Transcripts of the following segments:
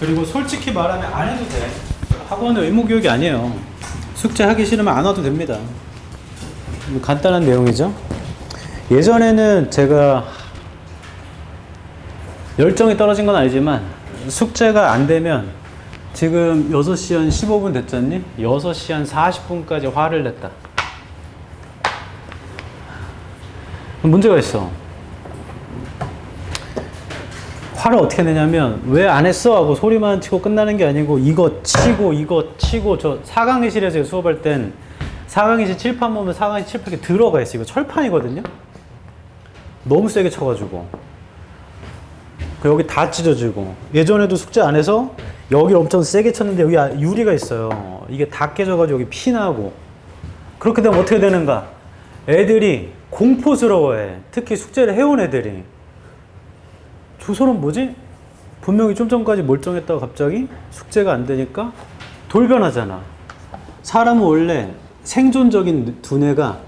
그리고 솔직히 말하면 안 해도 돼. 학원은 의무교육이 아니에요. 숙제 하기 싫으면 안 와도 됩니다. 간단한 내용이죠. 예전에는 제가 열정이 떨어진 건 아니지만 숙제가 안 되면 지금 6시 한 15분 됐잖니? 6시 한 40분까지 화를 냈다. 문제가 있어. 화를 어떻게 내냐면 왜 안 했어? 하고 소리만 치고 끝나는 게 아니고 이거 치고 저 4강의실에서 수업할 땐 4강의실 칠판 보면 4강의실 칠판 이렇게 들어가 있어. 이거 철판이거든요. 너무 세게 쳐가지고 여기 다 찢어지고 예전에도 숙제 안 해서 여기 엄청 세게 쳤는데 여기 유리가 있어요. 이게 다 깨져가지고 여기 피나고 그렇게 되면 어떻게 되는가? 애들이 공포스러워해. 특히 숙제를 해온 애들이 저 사람 뭐지? 분명히 좀 전까지 멀쩡했다가 갑자기 숙제가 안 되니까 돌변하잖아. 사람은 원래 생존적인 두뇌가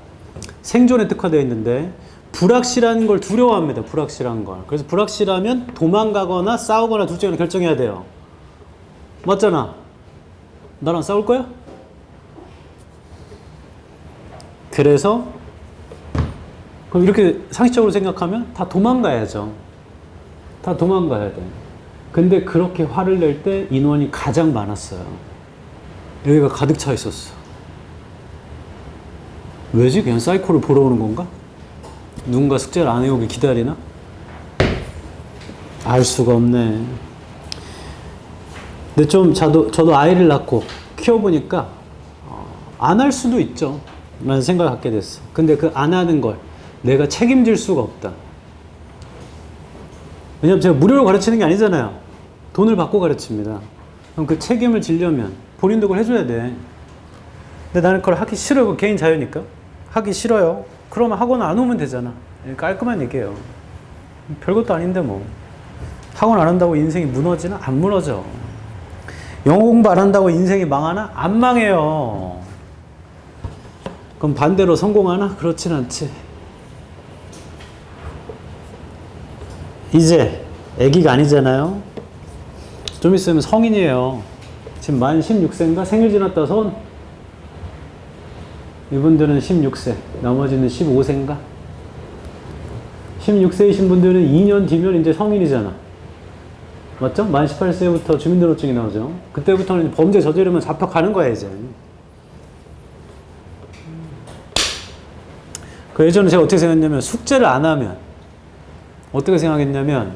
생존에 특화되어 있는데 불확실한 걸 두려워합니다. 불확실한 걸. 그래서 불확실하면 도망가거나 싸우거나 둘 중에 하나 결정해야 돼요. 맞잖아. 나랑 싸울 거야? 그래서 그럼 이렇게 상식적으로 생각하면 다 도망가야죠. 다 도망가야 돼. 근데 그렇게 화를 낼 때 인원이 가장 많았어요. 여기가 가득 차 있었어. 왜지? 그냥 사이코를 보러 오는 건가? 누군가 숙제를 안 해오길 기다리나? 알 수가 없네. 근데 좀 저도 아이를 낳고 키워보니까 안 할 수도 있죠. 라는 생각을 갖게 됐어. 근데 그 안 하는 걸 내가 책임질 수가 없다. 왜냐면 제가 무료로 가르치는 게 아니잖아요. 돈을 받고 가르칩니다. 그럼 그 책임을 지려면 본인도 그걸 해줘야 돼. 근데 나는 그걸 하기 싫어요. 그 개인 자유니까. 하기 싫어요. 그러면 학원 안 오면 되잖아. 깔끔한 얘기예요. 별것도 아닌데 뭐. 학원 안 한다고 인생이 무너지나? 안 무너져. 영어 공부 안 한다고 인생이 망하나? 안 망해요. 그럼 반대로 성공하나? 그렇진 않지. 이제 아기가 아니잖아요. 좀 있으면 성인이에요. 지금 만 16세인가? 생일 지났다 손? 이분들은 16세, 나머지는 15세인가? 16세이신 분들은 2년 뒤면 이제 성인이잖아. 맞죠? 만 18세부터 주민등록증이 나오죠. 그때부터는 범죄 저지르면 잡혀가는 거야, 이제. 그 예전에 제가 어떻게 생각했냐면, 숙제를 안 하면, 어떻게 생각했냐면,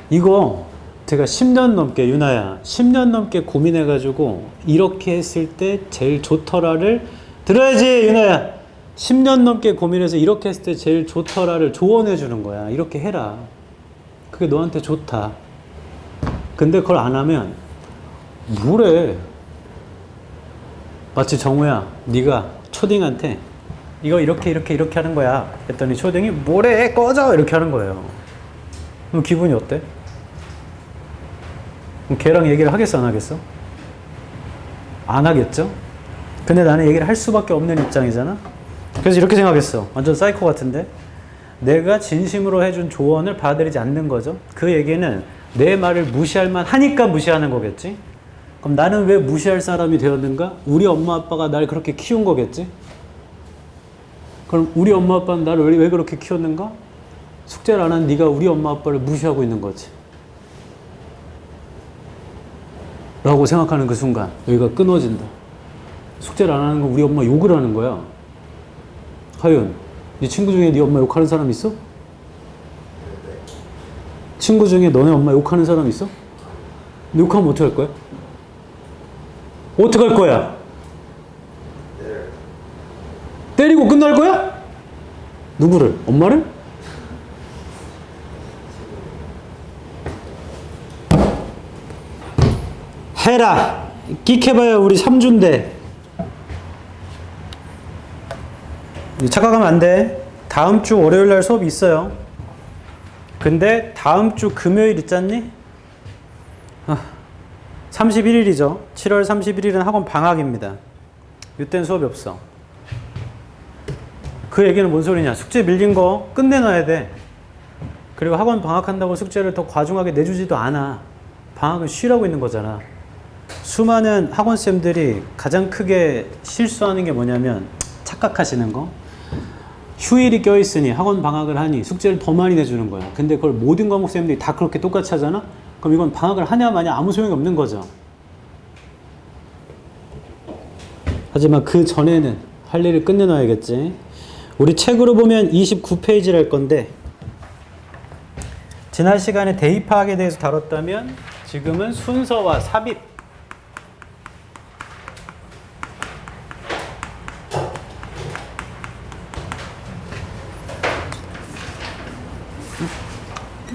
이거 제가 10년 넘게, 유나야, 10년 넘게 고민해가지고, 이렇게 했을 때 제일 좋더라를 들어야지, 유나야! 10년 넘게 고민해서 이렇게 했을 때 제일 좋더라를 조언해 주는 거야. 이렇게 해라. 그게 너한테 좋다. 근데 그걸 안 하면, 뭐래? 마치 정우야, 네가 초딩한테 이거 이렇게 하는 거야. 했더니 초딩이 뭐래? 꺼져! 이렇게 하는 거예요. 그럼 기분이 어때? 그럼 걔랑 얘기를 하겠어, 안 하겠어? 안 하겠죠? 근데 나는 얘기를 할 수밖에 없는 입장이잖아? 그래서 이렇게 생각했어. 완전 사이코 같은데? 내가 진심으로 해준 조언을 받아들이지 않는 거죠. 그 얘기는 내 말을 무시할 만 하니까 무시하는 거겠지? 그럼 나는 왜 무시할 사람이 되었는가? 우리 엄마 아빠가 날 그렇게 키운 거겠지? 그럼 우리 엄마 아빠는 나를 왜 그렇게 키웠는가? 숙제를 안 한 네가 우리 엄마 아빠를 무시하고 있는 거지. 라고 생각하는 그 순간 여기가 끊어진다. 숙제를 안 하는 건 우리 엄마 욕을 하는 거야. 하윤, 네 친구 중에 네 엄마 욕하는 사람 있어? 친구 중에 너네 엄마 욕하는 사람 있어? 욕하면 어떻게 할 거야? 어떻게 할 거야? 때리고 끝날 거야? 누구를? 엄마를? 해라! 끽해봐야 우리 3주인데. 착각하면 안 돼. 다음 주 월요일 날 수업이 있어요. 근데 다음 주 금요일 있잖니? 31일이죠. 7월 31일은 학원 방학입니다. 이때는 수업이 없어. 그 얘기는 뭔 소리냐. 숙제 밀린 거 끝내놔야 돼. 그리고 학원 방학한다고 숙제를 더 과중하게 내주지도 않아. 방학을 쉬라고 있는 거잖아. 수많은 학원쌤들이 가장 크게 실수하는 게 뭐냐면 착각하시는 거. 휴일이 껴있으니 학원 방학을 하니 숙제를 더 많이 내주는 거야. 근데 그걸 모든 과목 쌤들이 다 그렇게 똑같이 하잖아? 그럼 이건 방학을 하냐 마냐 아무 소용이 없는 거죠. 하지만 그 전에는 할 일을 끝내놔야겠지. 우리 책으로 보면 29페이지를 할 건데 지난 시간에 대입 파악에 대해서 다뤘다면 지금은 순서와 삽입.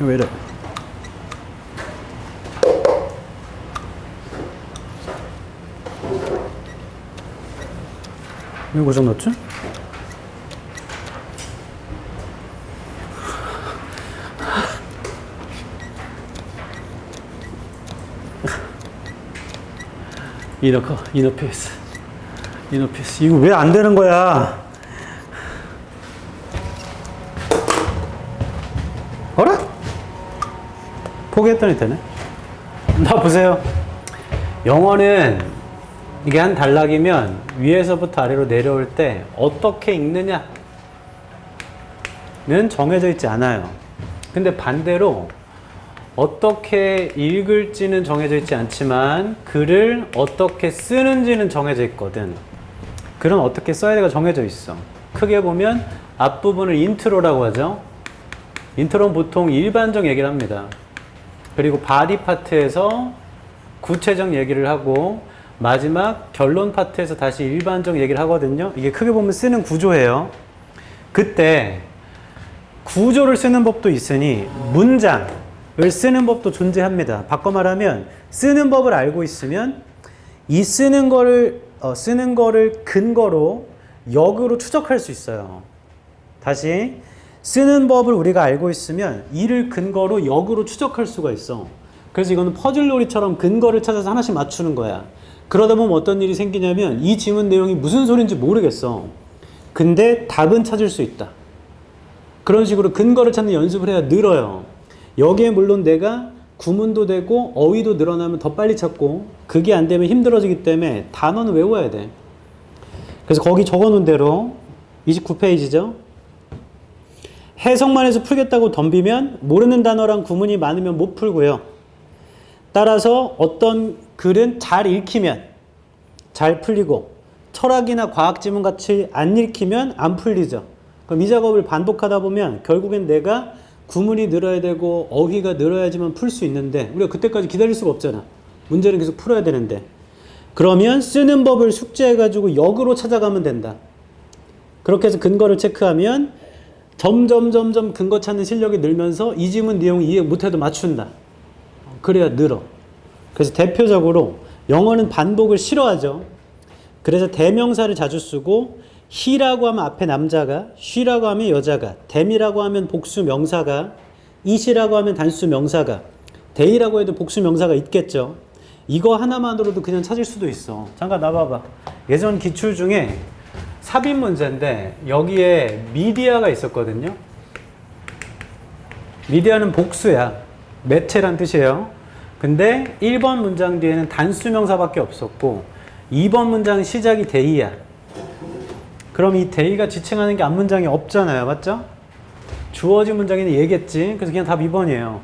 왜 이래? 왜 고장 났지? 이너피스. 이거 왜 안 되는 거야? 어라? 포기했더니 되네. 나 보세요. 영어는 이게 한 단락이면 위에서부터 아래로 내려올 때 어떻게 읽느냐는 정해져 있지 않아요. 근데 반대로 어떻게 읽을지는 정해져 있지 않지만 글을 어떻게 쓰는지는 정해져 있거든. 글은 어떻게 써야 되가 정해져 있어. 크게 보면 앞부분을 인트로라고 하죠. 인트로는 보통 일반적 얘기를 합니다. 그리고 바디 파트에서 구체적 얘기를 하고 마지막 결론 파트에서 다시 일반적 얘기를 하거든요. 이게 크게 보면 쓰는 구조예요. 그때 구조를 쓰는 법도 있으니 문장을 쓰는 법도 존재합니다. 바꿔 말하면 쓰는 법을 알고 있으면 이 쓰는 거를 근거로 역으로 추적할 수 있어요. 다시 쓰는 법을 우리가 알고 있으면 이를 근거로 역으로 추적할 수가 있어. 그래서 이거는 퍼즐놀이처럼 근거를 찾아서 하나씩 맞추는 거야. 그러다 보면 어떤 일이 생기냐면 이 지문 내용이 무슨 소리인지 모르겠어. 근데 답은 찾을 수 있다. 그런 식으로 근거를 찾는 연습을 해야 늘어요. 여기에 물론 내가 구문도 되고 어휘도 늘어나면 더 빨리 찾고 그게 안 되면 힘들어지기 때문에 단어는 외워야 돼. 그래서 거기 적어놓은 대로 29페이지죠. 해석만 해서 풀겠다고 덤비면 모르는 단어랑 구문이 많으면 못 풀고요. 따라서 어떤 글은 잘 읽히면 잘 풀리고 철학이나 과학 지문 같이 안 읽히면 안 풀리죠. 그럼 이 작업을 반복하다 보면 결국엔 내가 구문이 늘어야 되고 어휘가 늘어야지만 풀 수 있는데 우리가 그때까지 기다릴 수가 없잖아. 문제를 계속 풀어야 되는데. 그러면 쓰는 법을 숙지해가지고 역으로 찾아가면 된다. 그렇게 해서 근거를 체크하면 점점 근거 찾는 실력이 늘면서 이 지문 내용 이해 못해도 맞춘다. 그래야 늘어. 그래서 대표적으로 영어는 반복을 싫어하죠. 그래서 대명사를 자주 쓰고 he라고 하면 앞에 남자가, she라고 하면 여자가, them이라고 하면 복수 명사가, it이라고 하면 단수 명사가, they라고 해도 복수 명사가 있겠죠. 이거 하나만으로도 그냥 찾을 수도 있어. 잠깐 나와봐. 예전 기출 중에 삽입 문제인데 여기에 미디어가 있었거든요. 미디어는 복수야. 매체란 뜻이에요. 근데 1번 문장 뒤에는 단수 명사밖에 없었고 2번 문장 시작이 they야. 그럼 이 they가 지칭하는 게 앞문장이 없잖아요. 맞죠? 주어진 문장에는 얘겠지. 그래서 그냥 답 2번이에요.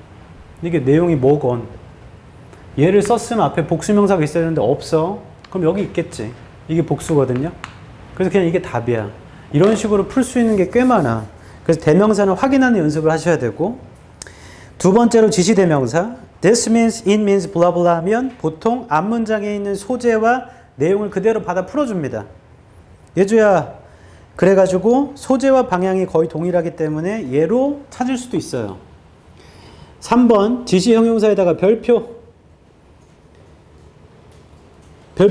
이게 내용이 뭐건. 얘를 썼으면 앞에 복수명사가 있어야 되는데 없어. 그럼 여기 있겠지. 이게 복수거든요. 그래서 그냥 이게 답이야. 이런 식으로 풀 수 있는 게 꽤 많아. 그래서 대명사는 확인하는 연습을 하셔야 되고 두 번째로 지시대명사 This means, it means, blah blah 하면 보통 앞문장에 있는 소재와 내용을 그대로 받아 풀어줍니다. 예주야 그래가지고 소재와 방향이 거의 동일하기 때문에 얘로 찾을 수도 있어요. 3번 지시 형용사에다가 별표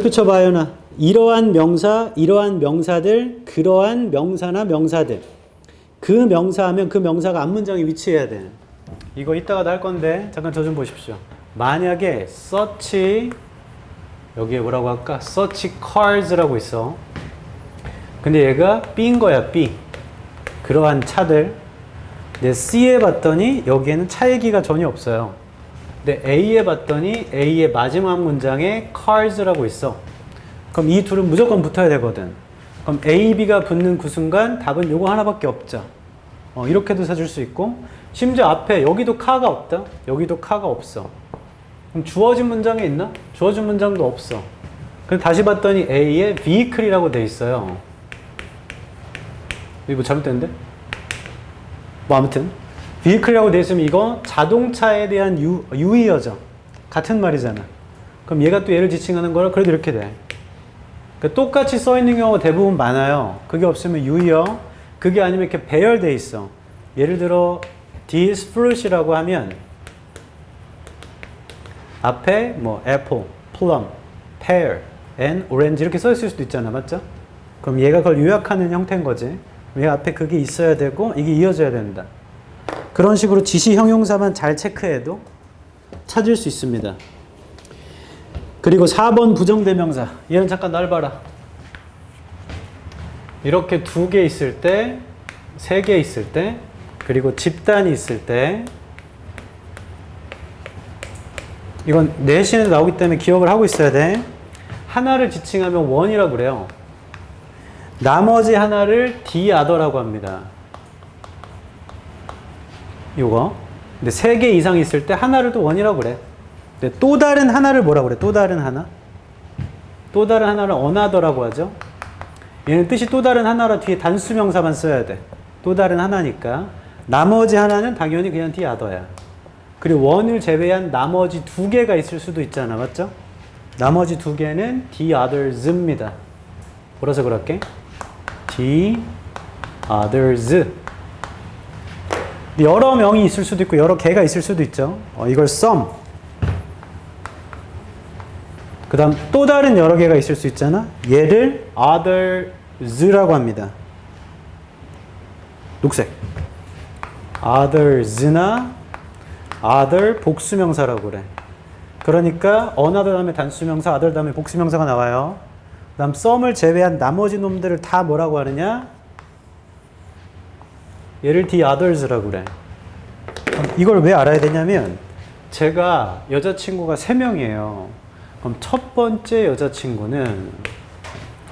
쳐봐요나 이러한 명사, 이러한 명사들, 그러한 명사나 명사들 그 명사하면 그 명사가 앞문장에 위치해야 돼. 이거 이따가도 할 건데 잠깐 저 좀 보십시오. 만약에 such 여기에 뭐라고 할까? such cars라고 있어. 근데 얘가 B인 거야, B. 그러한 차들. 근데 C에 봤더니 여기에는 차 얘기가 전혀 없어요. 근데 A에 봤더니 A의 마지막 문장에 cars라고 있어. 그럼 이 둘은 무조건 붙어야 되거든. 그럼 A, B가 붙는 그 순간 답은 요거 하나밖에 없죠. 이렇게도 사줄 수 있고, 심지어 앞에 여기도 카가 없다? 여기도 카가 없어. 그럼 주어진 문장에 있나? 주어진 문장도 없어. 그럼 다시 봤더니 A에 vehicle이라고 돼 있어요. 이거 뭐 잘못됐는데? 뭐 아무튼 vehicle이라고 돼 있으면 이거 자동차에 대한 유의어죠. 같은 말이잖아. 그럼 얘가 또 얘를 지칭하는 거라 그래도 이렇게 돼. 그러니까 똑같이 써 있는 경우가 대부분 많아요. 그게 없으면 유의어, 그게 아니면 이렇게 배열돼 있어. 예를 들어 this fruit이라고 하면 앞에 뭐 apple, plum, pear, and orange 이렇게 써 있을 수도 있잖아, 맞죠? 그럼 얘가 그걸 요약하는 형태인 거지. 얘 앞에 그게 있어야 되고 이게 이어져야 된다. 그런 식으로 지시 형용사만 잘 체크해도 찾을 수 있습니다. 그리고 4번 부정대명사. 얘는 잠깐 날 봐라. 이렇게 2개 있을 때, 3개 있을 때, 그리고 집단이 있을 때, 이건 내신에 나오기 때문에 기억을 하고 있어야 돼. 하나를 지칭하면 one이라고 그래요. 나머지 하나를 the other라고 합니다. 요거. 근데 3개 이상 있을 때 하나를 또 one이라고 그래. 근데 또 다른 하나를 뭐라고 그래? 또 다른 하나? 또 다른 하나를 another라고 하죠. 얘는 뜻이 또 다른 하나라 뒤에 단수명사만 써야 돼. 또 다른 하나니까. 나머지 하나는 당연히 그냥 the other야. 그리고 one을 제외한 나머지 2개가 있을 수도 있잖아. 맞죠? 나머지 2개는 the others입니다. 뭐라서 그럴게? the others. 여러 명이 있을 수도 있고 여러 개가 있을 수도 있죠. 이걸 some. 그 다음 또 다른 여러 개가 있을 수 있잖아. 얘를 others라고 합니다. 녹색. others나 other 복수명사라고 그래. 그러니까 another 다음에 단수명사, other 다음에 복수명사가 나와요. 그 다음 some을 제외한 나머지 놈들을 다 뭐라고 하느냐? 얘를 the others라고 그래. 이걸 왜 알아야 되냐면 제가 여자친구가 3명이에요. 그럼 첫 번째 여자친구는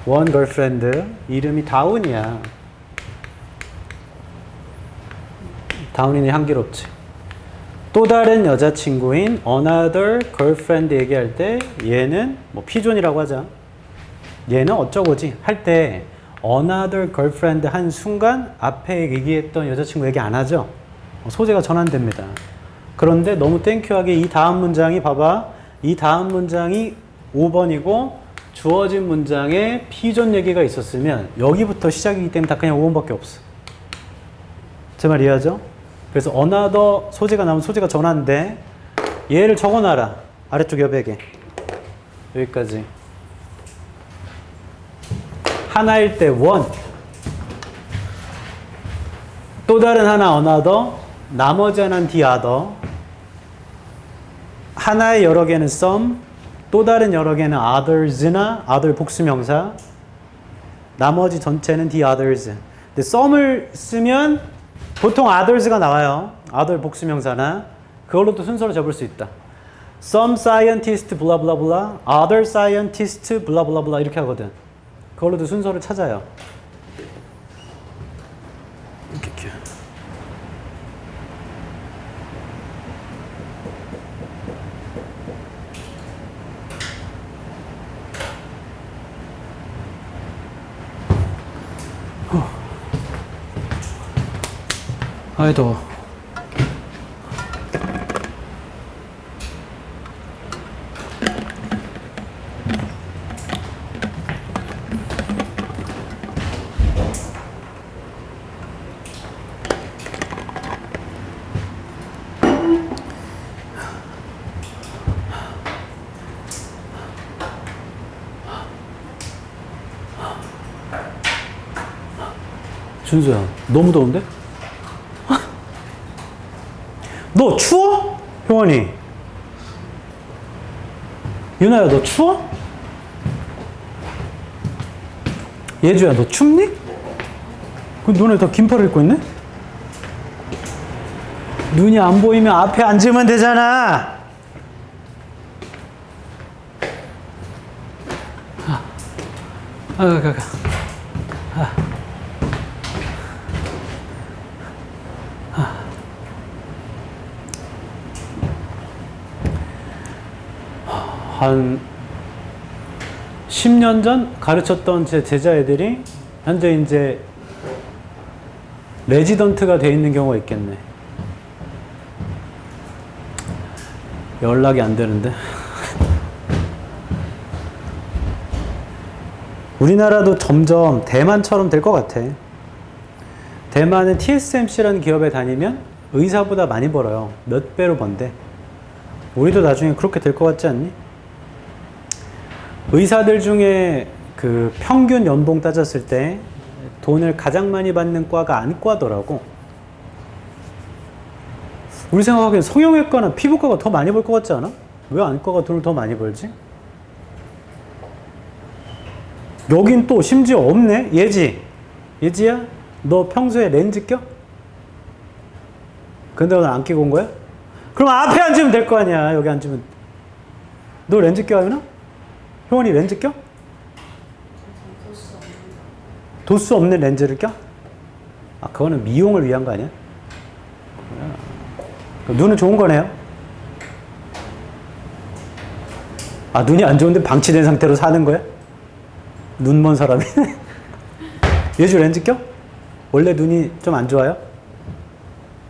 one girlfriend, 이름이 다운이야. 다운이니 향기롭지. 또 다른 여자친구인 another girlfriend 얘기할 때 얘는 뭐 피존이라고 하자. 얘는 어쩌고지 할 때 another girlfriend 한 순간 앞에 얘기했던 여자친구 얘기 안 하죠. 소재가 전환됩니다. 그런데 너무 땡큐하게 이 다음 문장이 봐봐. 이 다음 문장이 5번이고 주어진 문장에 피존 얘기가 있었으면 여기부터 시작이기 때문에 다 그냥 5번밖에 없어. 제 말 이해하죠? 그래서 another 소재가 나오면 소재가 전환돼. 얘를 적어놔라. 아래쪽 여백에. 여기까지. 하나일 때 one. 또 다른 하나 another. 나머지 하나는 the other. 하나의 여러 개는 some. 또 다른 여러 개는 others나 other 복수명사. 나머지 전체는 the others. 근데 some을 쓰면 보통 others가 나와요. other 복수명사나. 그걸로도 순서를 잡을 수 있다. Some scientist blah blah blah, other scientist blah blah blah 이렇게 하거든. 그걸로도 순서를 찾아요. 이렇게. 아이 더워. 준수야, 너무 더운데? 너 추워? 효원이. 유나야, 너 추워? 예주야, 너 춥니? 그 눈에 다 긴팔을 입고 있네? 눈이 안 보이면 앞에 앉으면 되잖아. 한 10년 전 가르쳤던 제 제자 애들이 현재 이제 레지던트가 돼 있는 경우가 있겠네. 연락이 안 되는데. 우리나라도 점점 대만처럼 될 것 같아. 대만은 TSMC라는 기업에 다니면 의사보다 많이 벌어요. 몇 배로 번대. 우리도 나중에 그렇게 될 것 같지 않니? 의사들 중에 그 평균 연봉 따졌을 때 돈을 가장 많이 받는 과가 안과더라고. 우리 생각하기엔 성형외과나 피부과가 더 많이 벌 것 같지 않아? 왜 안과가 돈을 더 많이 벌지? 여긴 또 심지어 없네? 예지야? 너 평소에 렌즈 껴? 근데 오늘 안 끼고 온 거야? 그럼 앞에 앉으면 될 거 아니야. 여기 앉으면. 너 렌즈 껴, 하윤아? 효원이 렌즈 껴? 도수 없는 렌즈를 껴? 아, 그거는 미용을 위한 거 아니야? 눈은 좋은 거네요? 아, 눈이 안 좋은데 방치된 상태로 사는 거야? 눈 먼 사람이? 예주 렌즈 껴? 원래 눈이 좀 안 좋아요?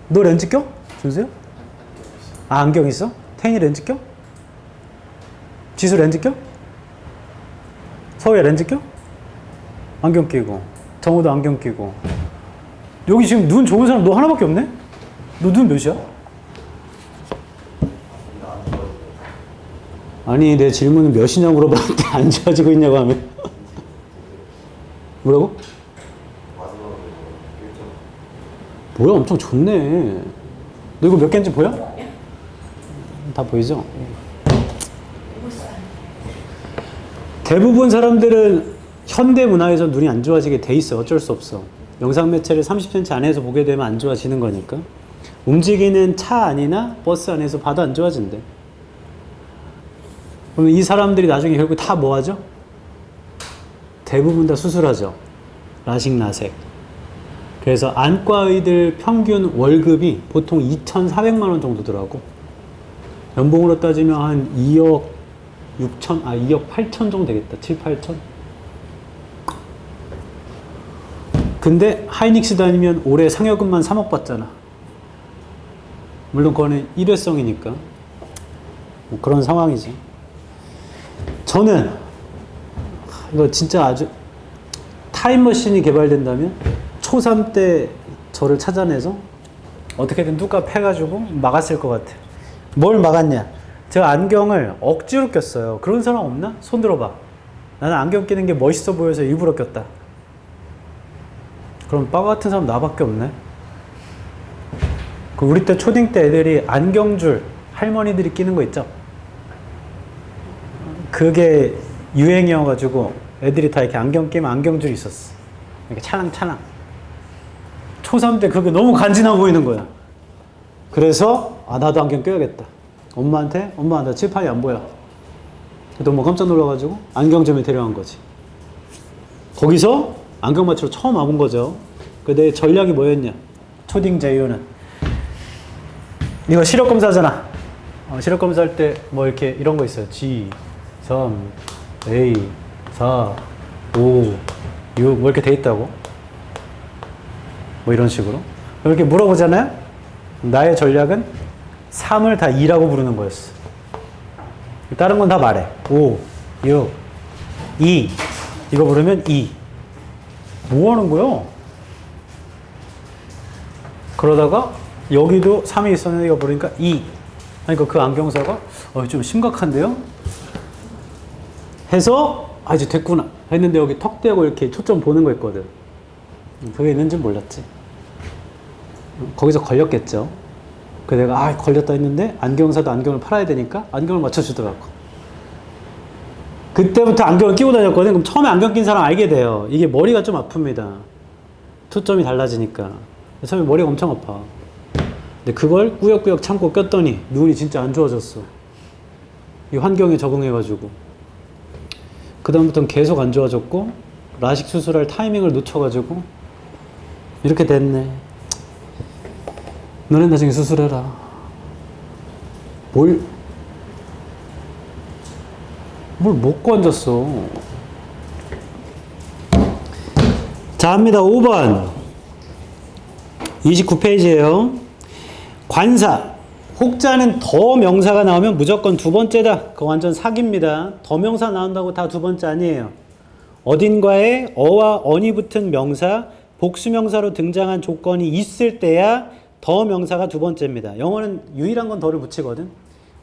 너 렌즈 껴? 준수요? 아, 안경 있어? 태인이 렌즈 껴? 지수 렌즈 껴? 서우야 렌즈 껴? 안경 끼고. 정우도 안경 끼고. 여기 지금 눈 좋은 사람 너 하나밖에 없네? 너 눈 몇이야? 아니, 내 질문은 몇이냐고 물어봤는데 안 좋아지고 있냐고 하면. 뭐라고? 뭐야, 엄청 좋네. 너 이거 몇 개인지 보여? 다 보이죠? 대부분 사람들은 현대 문화에서 눈이 안 좋아지게 돼 있어. 어쩔 수 없어. 영상 매체를 30cm 안에서 보게 되면 안 좋아지는 거니까. 움직이는 차 안이나 버스 안에서 봐도 안 좋아진대. 그러면 이 사람들이 나중에 결국 다 뭐 하죠? 대부분 다 수술하죠. 라식, 라섹. 그래서 안과의들 평균 월급이 보통 2,400만 원 정도더라고. 연봉으로 따지면 한 2억 8천 정도 되겠다. 7, 8천. 근데 하이닉스 다니면 올해 상여금만 3억 받잖아. 물론 그거는 일회성이니까. 뭐 그런 상황이지. 저는 이거 진짜 아주 타임머신이 개발된다면 초3 때 저를 찾아내서 어떻게든 뚜까 패가지고 막았을 것 같아. 뭘 막았냐? 제가 안경을 억지로 꼈어요. 그런 사람 없나? 손 들어봐. 나는 안경 끼는 게 멋있어 보여서 일부러 꼈다. 그럼 빠 같은 사람 나밖에 없네. 그 우리 때 초딩 때 애들이 안경줄 할머니들이 끼는 거 있죠? 그게 유행이어가지고 애들이 다 이렇게 안경 끼면 안경줄이 있었어. 이렇게 차랑차랑. 초3 때 그게 너무 간지나 보이는 거야. 그래서 아, 나도 안경 껴야겠다. 엄마한테 엄마 나 칠판이 안 보여. 그때 엄마 깜짝 놀라가지고 안경점에 데려간 거지. 거기서 안경 맞추러 처음 와본 거죠. 그 내 전략이 뭐였냐? 초딩 제이유는 이거 시력 검사잖아. 시력 검사할 때 뭐 이렇게 이런 거 있어요. G, 3, A, 4, 5, 6 뭐 이렇게 돼 있다고. 뭐 이런 식으로 이렇게 물어보잖아요. 나의 전략은 3을 다 2라고 부르는 거였어. 다른 건 다 말해. 5, 6, 2 이거 부르면 2. 뭐 하는 거야? 그러다가 여기도 3이 있었는데 이거 부르니까 2. 그러니까 그 안경사가 좀 심각한데요? 해서 아 이제 됐구나 했는데 여기 턱 대고 이렇게 초점 보는 거 있거든. 그게 있는지 몰랐지. 거기서 걸렸겠죠. 그래서 내가 아 걸렸다 했는데 안경사도 안경을 팔아야 되니까 안경을 맞춰주더라고. 그때부터 안경을 끼고 다녔거든. 그럼 처음에 안경 낀 사람 알게 돼요. 이게 머리가 좀 아픕니다. 초점이 달라지니까. 처음에 머리가 엄청 아파. 근데 그걸 꾸역꾸역 참고 꼈더니 눈이 진짜 안 좋아졌어. 이 환경에 적응해가지고. 그 다음부터는 계속 안 좋아졌고 라식 수술할 타이밍을 놓쳐가지고 이렇게 됐네. 너네 나중에 수술해라. 뭘 먹고 앉았어. 자, 합니다. 5번 29페이지에요. 관사. 혹자는 더 명사가 나오면 무조건 두 번째다. 그거 완전 사기입니다. 더 명사 나온다고 다 두 번째 아니에요. 어딘가에 어와 언이 붙은 명사, 복수명사로 등장한 조건이 있을 때야 더 명사가 두 번째입니다. 영어는 유일한 건 더를 붙이거든.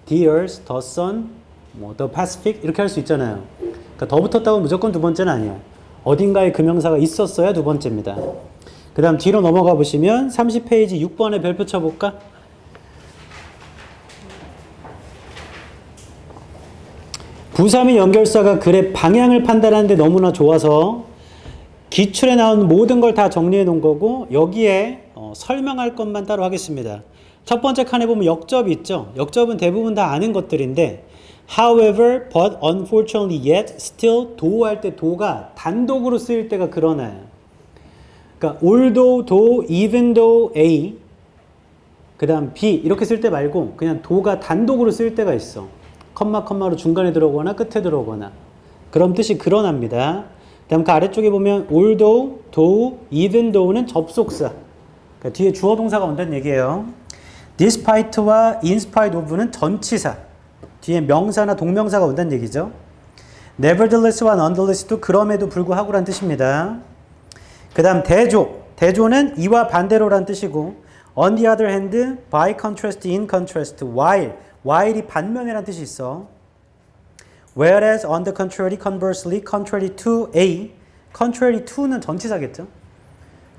The earth, the sun, 뭐 the Pacific 이렇게 할 수 있잖아요. 그러니까 더 붙었다고 무조건 두 번째는 아니야. 어딘가에 그 명사가 있었어야 두 번째입니다. 그 다음 뒤로 넘어가 보시면 30페이지 6번에 별표 쳐볼까? 부사미 연결사가 글의 방향을 판단하는데 너무나 좋아서 기출에 나온 모든 걸 다 정리해 놓은 거고 여기에 설명할 것만 따로 하겠습니다. 첫 번째 칸에 보면 역접이 있죠. 역접은 대부분 다 아는 것들인데 however, but, unfortunately, yet, still, though 할 때 do가 단독으로 쓰일 때가 그러나요. 그러니까 although, though, even though, A 그 다음 B 이렇게 쓸 때 말고 그냥 do가 단독으로 쓸 때가 있어. 컴마로 중간에 들어오거나 끝에 들어오거나 그런 뜻이 그러납니다. 그 다음 그 아래쪽에 보면 although, though, even though는 접속사. 그러니까 뒤에 주어 동사가 온다는 얘기예요. despite와 in spite of는 전치사. 뒤에 명사나 동명사가 온다는 얘기죠. nevertheless와 nonetheless도 그럼에도 불구하고란 뜻입니다. 그 다음 대조. 대조는 이와 반대로란 뜻이고 on the other hand, by contrast, in contrast, while이 반면이란 뜻이 있어. whereas, on the contrary, conversely, contrary to A. contrary to는 전치사겠죠.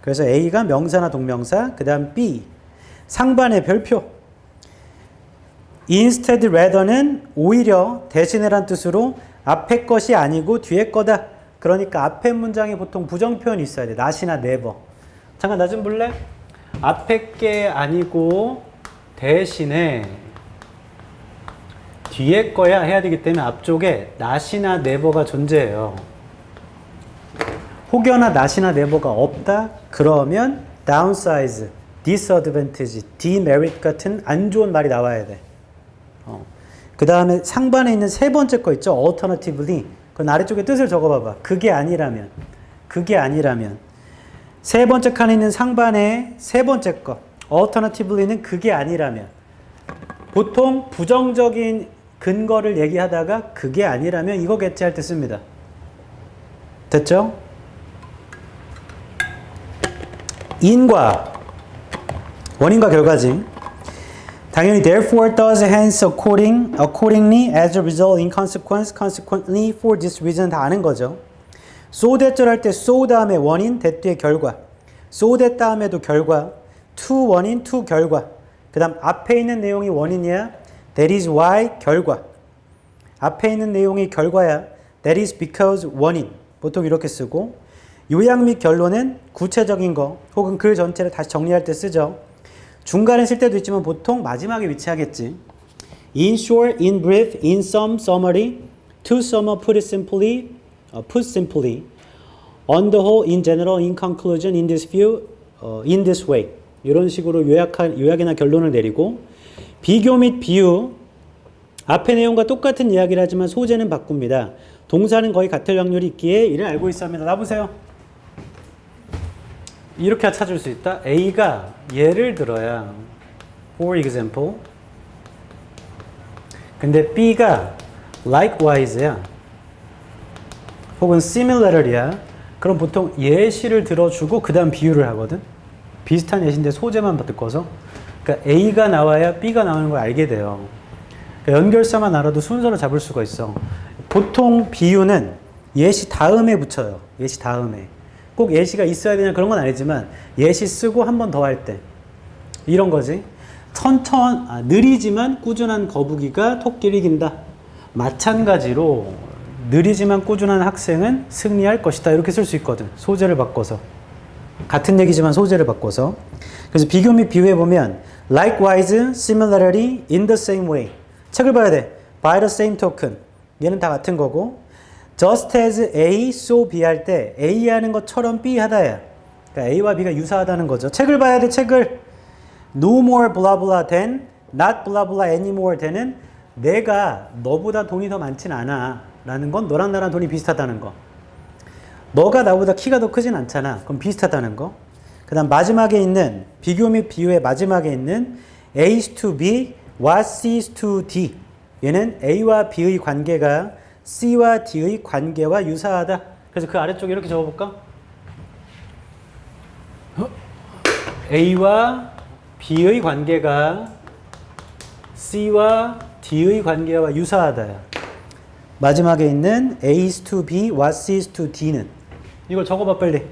그래서 A가 명사나 동명사, 그 다음 B. 상반의 별표. instead, rather는 오히려 대신에란 뜻으로 앞에 것이 아니고 뒤에 거다. 그러니까 앞에 문장에 보통 부정표현이 있어야 돼. not이나 never. 잠깐 나 좀 볼래? 앞에 게 아니고 대신에 뒤에 거야 해야 되기 때문에 앞쪽에 not이나 never가 존재해요. 혹여나 not이나 never가 없다? 그러면 downsize, disadvantage, demerit 같은 안 좋은 말이 나와야 돼. 그 다음에 상반에 있는 세 번째 거 있죠? alternatively. 그 아래쪽에 뜻을 적어봐봐. 그게 아니라면. 세 번째 칸에 있는 상반에 세 번째 거. alternatively는 그게 아니라면. 보통 부정적인 근거를 얘기하다가 그게 아니라면 이거겠지 할 때 씁니다. 됐죠? 원인과 결과지. 당연히 therefore, thus, hence, accordingly, as a result, in consequence, consequently, for this reason 다 아는 거죠. so that 할 때 so 다음에 원인, that 뒤에 결과. so that 다음에도 결과. to 원인, to 결과. 그 다음 앞에 있는 내용이 원인이야. that is why 결과. 앞에 있는 내용이 결과야. that is because 원인. 보통 이렇게 쓰고 요약 및 결론은 구체적인 거 혹은 글 전체를 다시 정리할 때 쓰죠. 중간에 쓸 때도 있지만 보통 마지막에 위치하겠지. In short, in brief, in sum, summary, to sum up, put simply, on the whole, in general, in conclusion, in this view, in this way. 이런 식으로 요약이나 결론을 내리고 비교 및 비유. 앞의 내용과 똑같은 이야기를 하지만 소재는 바꿉니다. 동사는 거의 같을 확률이 있기에 이를 알고 있어 합니다. 나보세요. 이렇게 찾을 수 있다. A가 예를 들어야 for example. 근데 B가 likewise야. 혹은 similarly야. 그럼 보통 예시를 들어주고 그 다음 비유를 하거든. 비슷한 예시인데 소재만 바꿔서. 그러니까 A가 나와야 B가 나오는 걸 알게 돼요. 그러니까 연결사만 알아도 순서를 잡을 수가 있어. 보통 비유는 예시 다음에 붙여요. 예시 다음에. 꼭 예시가 있어야 되냐 그런 건 아니지만 예시 쓰고 한 번 더 할 때 이런 거지. 느리지만 꾸준한 거북이가 토끼를 이긴다. 마찬가지로 느리지만 꾸준한 학생은 승리할 것이다. 이렇게 쓸 수 있거든. 소재를 바꿔서. 같은 얘기지만 소재를 바꿔서. 그래서 비교 및 비유해 보면 likewise, similarly, in the same way. 책을 봐야 돼. by the same token. 얘는 다 같은 거고 just as A, so B 할 때 A 하는 것처럼 B 하다야. 그러니까 A와 B가 유사하다는 거죠. 책을 봐야 돼, 책을. No more blah blah than, not blah blah anymore than은 내가 너보다 돈이 더 많진 않아 라는 건 너랑 나랑 돈이 비슷하다는 거. 너가 나보다 키가 더 크진 않잖아. 그럼 비슷하다는 거. 그 다음 마지막에 있는 비교 및 비유의 마지막에 있는 A's to B, what C's to D. 얘는 A와 B의 관계가 C와 D의 관계와 유사하다. 그래서 그 아래쪽에 이렇게 적어볼까? A와 B의 관계가 C와 D의 관계와 유사하다. 마지막에 있는 A's to B, what C's to D는 이걸 적어봐 빨리.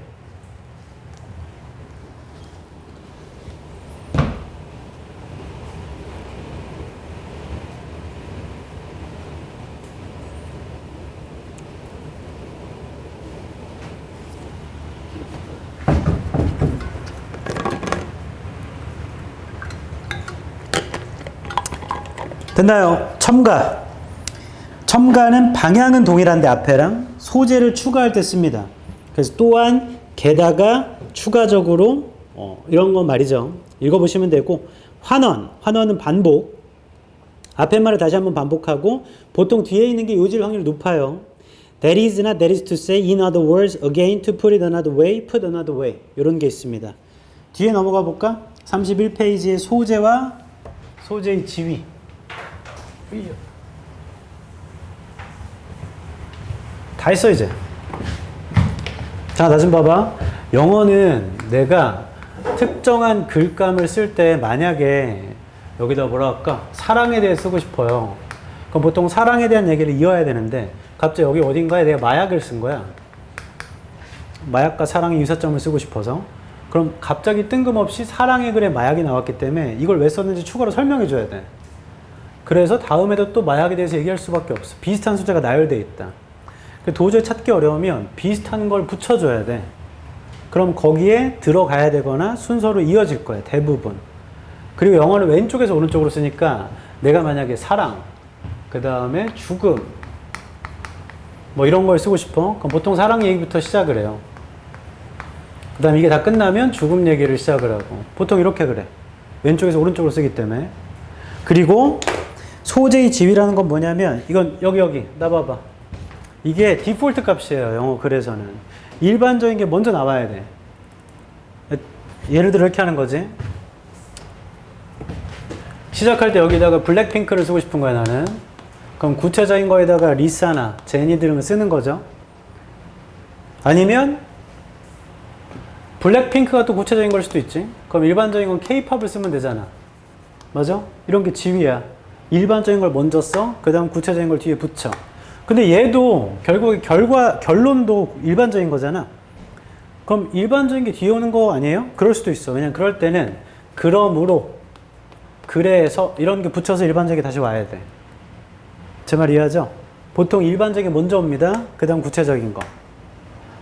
됐나요? 첨가. 첨가는 방향은 동일한데 앞에랑 소재를 추가할 때 씁니다. 그래서 또한 게다가 추가적으로 이런 거 말이죠. 읽어보시면 되고 환원. 환원은 반복. 앞에 말을 다시 한번 반복하고 보통 뒤에 있는 게 요질 확률이 높아요. That is나 that is to say, in other words, again, to put it another way, put another way 이런 게 있습니다. 뒤에 넘어가 볼까? 31페이지의 소재와 소재의 지위. 다 했어 이제. 자, 나 좀 봐봐. 영어는 내가 특정한 글감을 쓸 때 만약에 여기다 뭐라 할까? 사랑에 대해 쓰고 싶어요. 그럼 보통 사랑에 대한 얘기를 이어야 되는데 갑자기 여기 어딘가에 내가 마약을 쓴 거야. 마약과 사랑의 유사점을 쓰고 싶어서. 그럼 갑자기 뜬금없이 사랑의 글에 마약이 나왔기 때문에 이걸 왜 썼는지 추가로 설명해 줘야 돼. 그래서 다음에도 또 마약에 대해서 얘기할 수밖에 없어. 비슷한 소재가 나열되어 있다. 도저히 찾기 어려우면 비슷한 걸 붙여줘야 돼. 그럼 거기에 들어가야 되거나 순서로 이어질 거야, 대부분. 그리고 영어는 왼쪽에서 오른쪽으로 쓰니까 내가 만약에 사랑, 그 다음에 죽음, 뭐 이런 걸 쓰고 싶어. 그럼 보통 사랑 얘기부터 시작을 해요. 그 다음에 이게 다 끝나면 죽음 얘기를 시작을 하고. 보통 이렇게 그래. 왼쪽에서 오른쪽으로 쓰기 때문에. 그리고 소재의 지위라는 건 뭐냐면 이건 여기 나 봐봐. 이게 디폴트 값이에요, 영어 글에서는. 일반적인 게 먼저 나와야 돼. 예를 들어 이렇게 하는 거지. 시작할 때 여기다가 블랙핑크를 쓰고 싶은 거야, 나는. 그럼 구체적인 거에다가 리사나 제니 들으면 쓰는 거죠. 아니면 블랙핑크가 또 구체적인 걸 수도 있지. 그럼 일반적인 건 K-팝을 쓰면 되잖아. 맞아? 이런 게 지위야. 일반적인 걸 먼저 써, 그 다음 구체적인 걸 뒤에 붙여. 근데 얘도 결국에 결론도 일반적인 거잖아. 그럼 일반적인 게 뒤에 오는 거 아니에요? 그럴 수도 있어. 왜냐면 그럴 때는 그러므로, 그래서 이런 게 붙여서 일반적인 게 다시 와야 돼. 제 말 이해하죠? 보통 일반적인 게 먼저 옵니다. 그 다음 구체적인 거.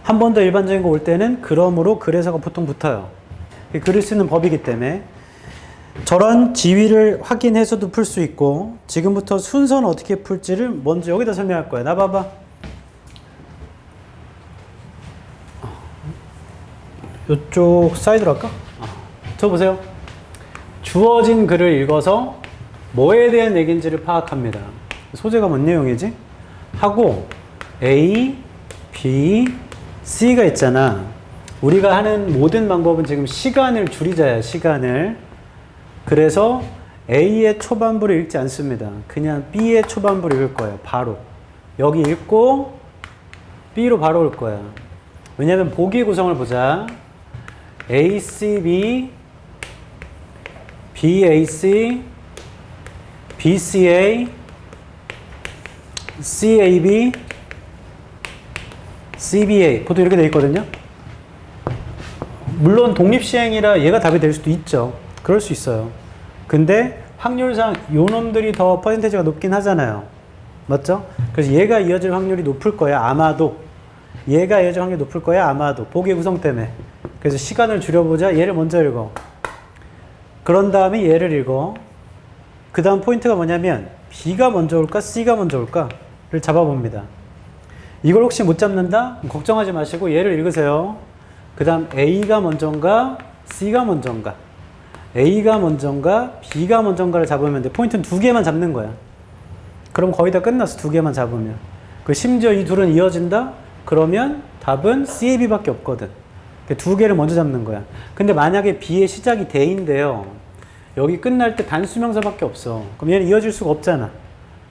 한 번 더 일반적인 거 올 때는 그러므로, 그래서가 보통 붙어요. 글을 쓰는 법이기 때문에. 저런 지위를 확인해서도 풀 수 있고, 지금부터 순서는 어떻게 풀지를 먼저 여기다 설명할 거야. 나 봐봐. 이쪽 사이드로 할까? 저 보세요. 주어진 글을 읽어서 뭐에 대한 얘기인지를 파악합니다. 소재가 뭔 내용이지? 하고 A, B, C가 있잖아. 우리가 하는 모든 방법은 지금 시간을 줄이자야, 시간을. 그래서 A의 초반부를 읽지 않습니다. 그냥 B의 초반부를 읽을 거예요. 바로. 여기 읽고 B로 바로 올 거야. 왜냐면 보기의 구성을 보자. ACB, BAC, BCA, CAB, CBA. 보통 이렇게 되어 있거든요. 물론 독립시행이라 얘가 답이 될 수도 있죠. 그럴 수 있어요. 근데 확률상 요 놈들이 더 퍼센테이지가 높긴 하잖아요. 맞죠? 그래서 얘가 이어질 확률이 높을 거야, 아마도. 얘가 이어질 확률이 높을 거야, 아마도. 보기의 구성 때문에. 그래서 시간을 줄여보자. 얘를 먼저 읽어. 그런 다음에 얘를 읽어. 그 다음 포인트가 뭐냐면 B가 먼저 올까, C가 먼저 올까를 잡아봅니다. 이걸 혹시 못 잡는다? 걱정하지 마시고 얘를 읽으세요. 그 다음 A가 먼저인가 C가 먼저인가 A가 먼저인가 B가 먼저인가를 잡으면 돼. 포인트는 두 개만 잡는 거야. 그럼 거의 다 끝났어. 두 개만 잡으면. 그 심지어 이 둘은 이어진다? 그러면 답은 C에 B밖에 없거든. 두 개를 먼저 잡는 거야. 근데 만약에 B의 시작이 대인데요. 여기 끝날 때 단수명사밖에 없어. 그럼 얘는 이어질 수가 없잖아.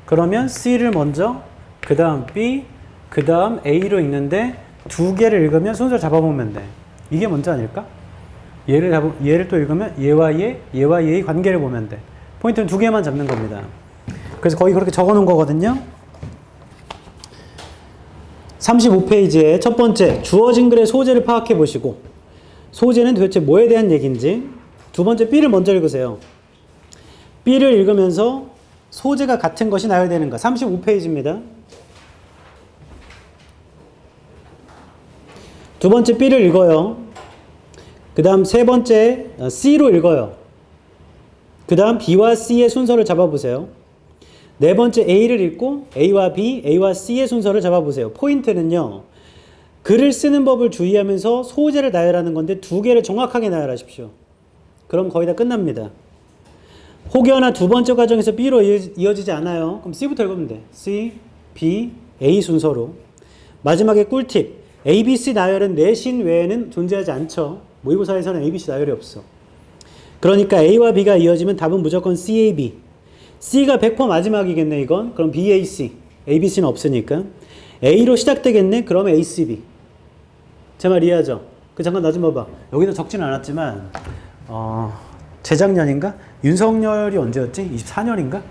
그러면 C를 먼저, 그 다음 B, 그 다음 A로 읽는데 두 개를 읽으면 순서를 잡아보면 돼. 이게 먼저 아닐까? 얘를 또 읽으면 얘와 얘의 관계를 보면 돼. 포인트는 두 개만 잡는 겁니다. 그래서 거의 그렇게 적어 놓은 거거든요. 35페이지에 첫 번째, 주어진 글의 소재를 파악해 보시고, 소재는 도대체 뭐에 대한 얘기인지. 두 번째, B를 먼저 읽으세요. B를 읽으면서 소재가 같은 것이 나열되는가. 35페이지입니다. 두 번째, B를 읽어요. 그 다음 세 번째, C로 읽어요. 그 다음 B와 C의 순서를 잡아보세요. 네 번째 A를 읽고 A와 B, A와 C의 순서를 잡아보세요. 포인트는요. 글을 쓰는 법을 주의하면서 소재를 나열하는 건데 두 개를 정확하게 나열하십시오. 그럼 거의 다 끝납니다. 혹여나 두 번째 과정에서 B로 이어지지 않아요. 그럼 C부터 읽으면 돼. C, B, A 순서로. 마지막에 꿀팁. A, B, C 나열은 내신 외에는 존재하지 않죠. 모의고사에서는 A, B, C 나열이 없어. 그러니까 A와 B가 이어지면 답은 무조건 C, A, B. C가 100% 마지막이겠네 이건. 그럼 B, A, C. A, B, C는 없으니까. A로 시작되겠네. 그러면 A, C, B. 제 말 이해하죠? 잠깐 나 좀 봐봐. 여기도 적지는 않았지만 재작년인가? 윤석열이 언제였지? 24년인가?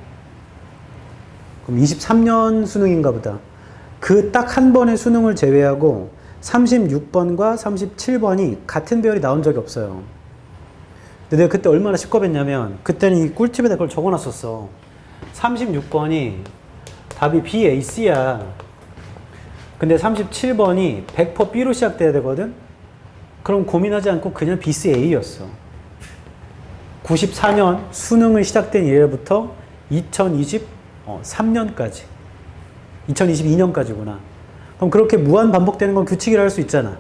그럼 23년 수능인가 보다. 그 딱 한 번의 수능을 제외하고 36번과 37번이 같은 배열이 나온 적이 없어요. 근데 내가 그때 얼마나 시겁했냐면 그때는 이 꿀팁에다 그걸 적어놨었어. 36번이 답이 B, A, C야. 근데 37번이 100% B로 시작돼야 되거든? 그럼 고민하지 않고 그냥 B, C, A였어. 94년 수능이 시작된 이래부터 2023년까지 2022년까지구나. 그럼 그렇게 무한 반복되는 건 규칙이라 할 수 있잖아.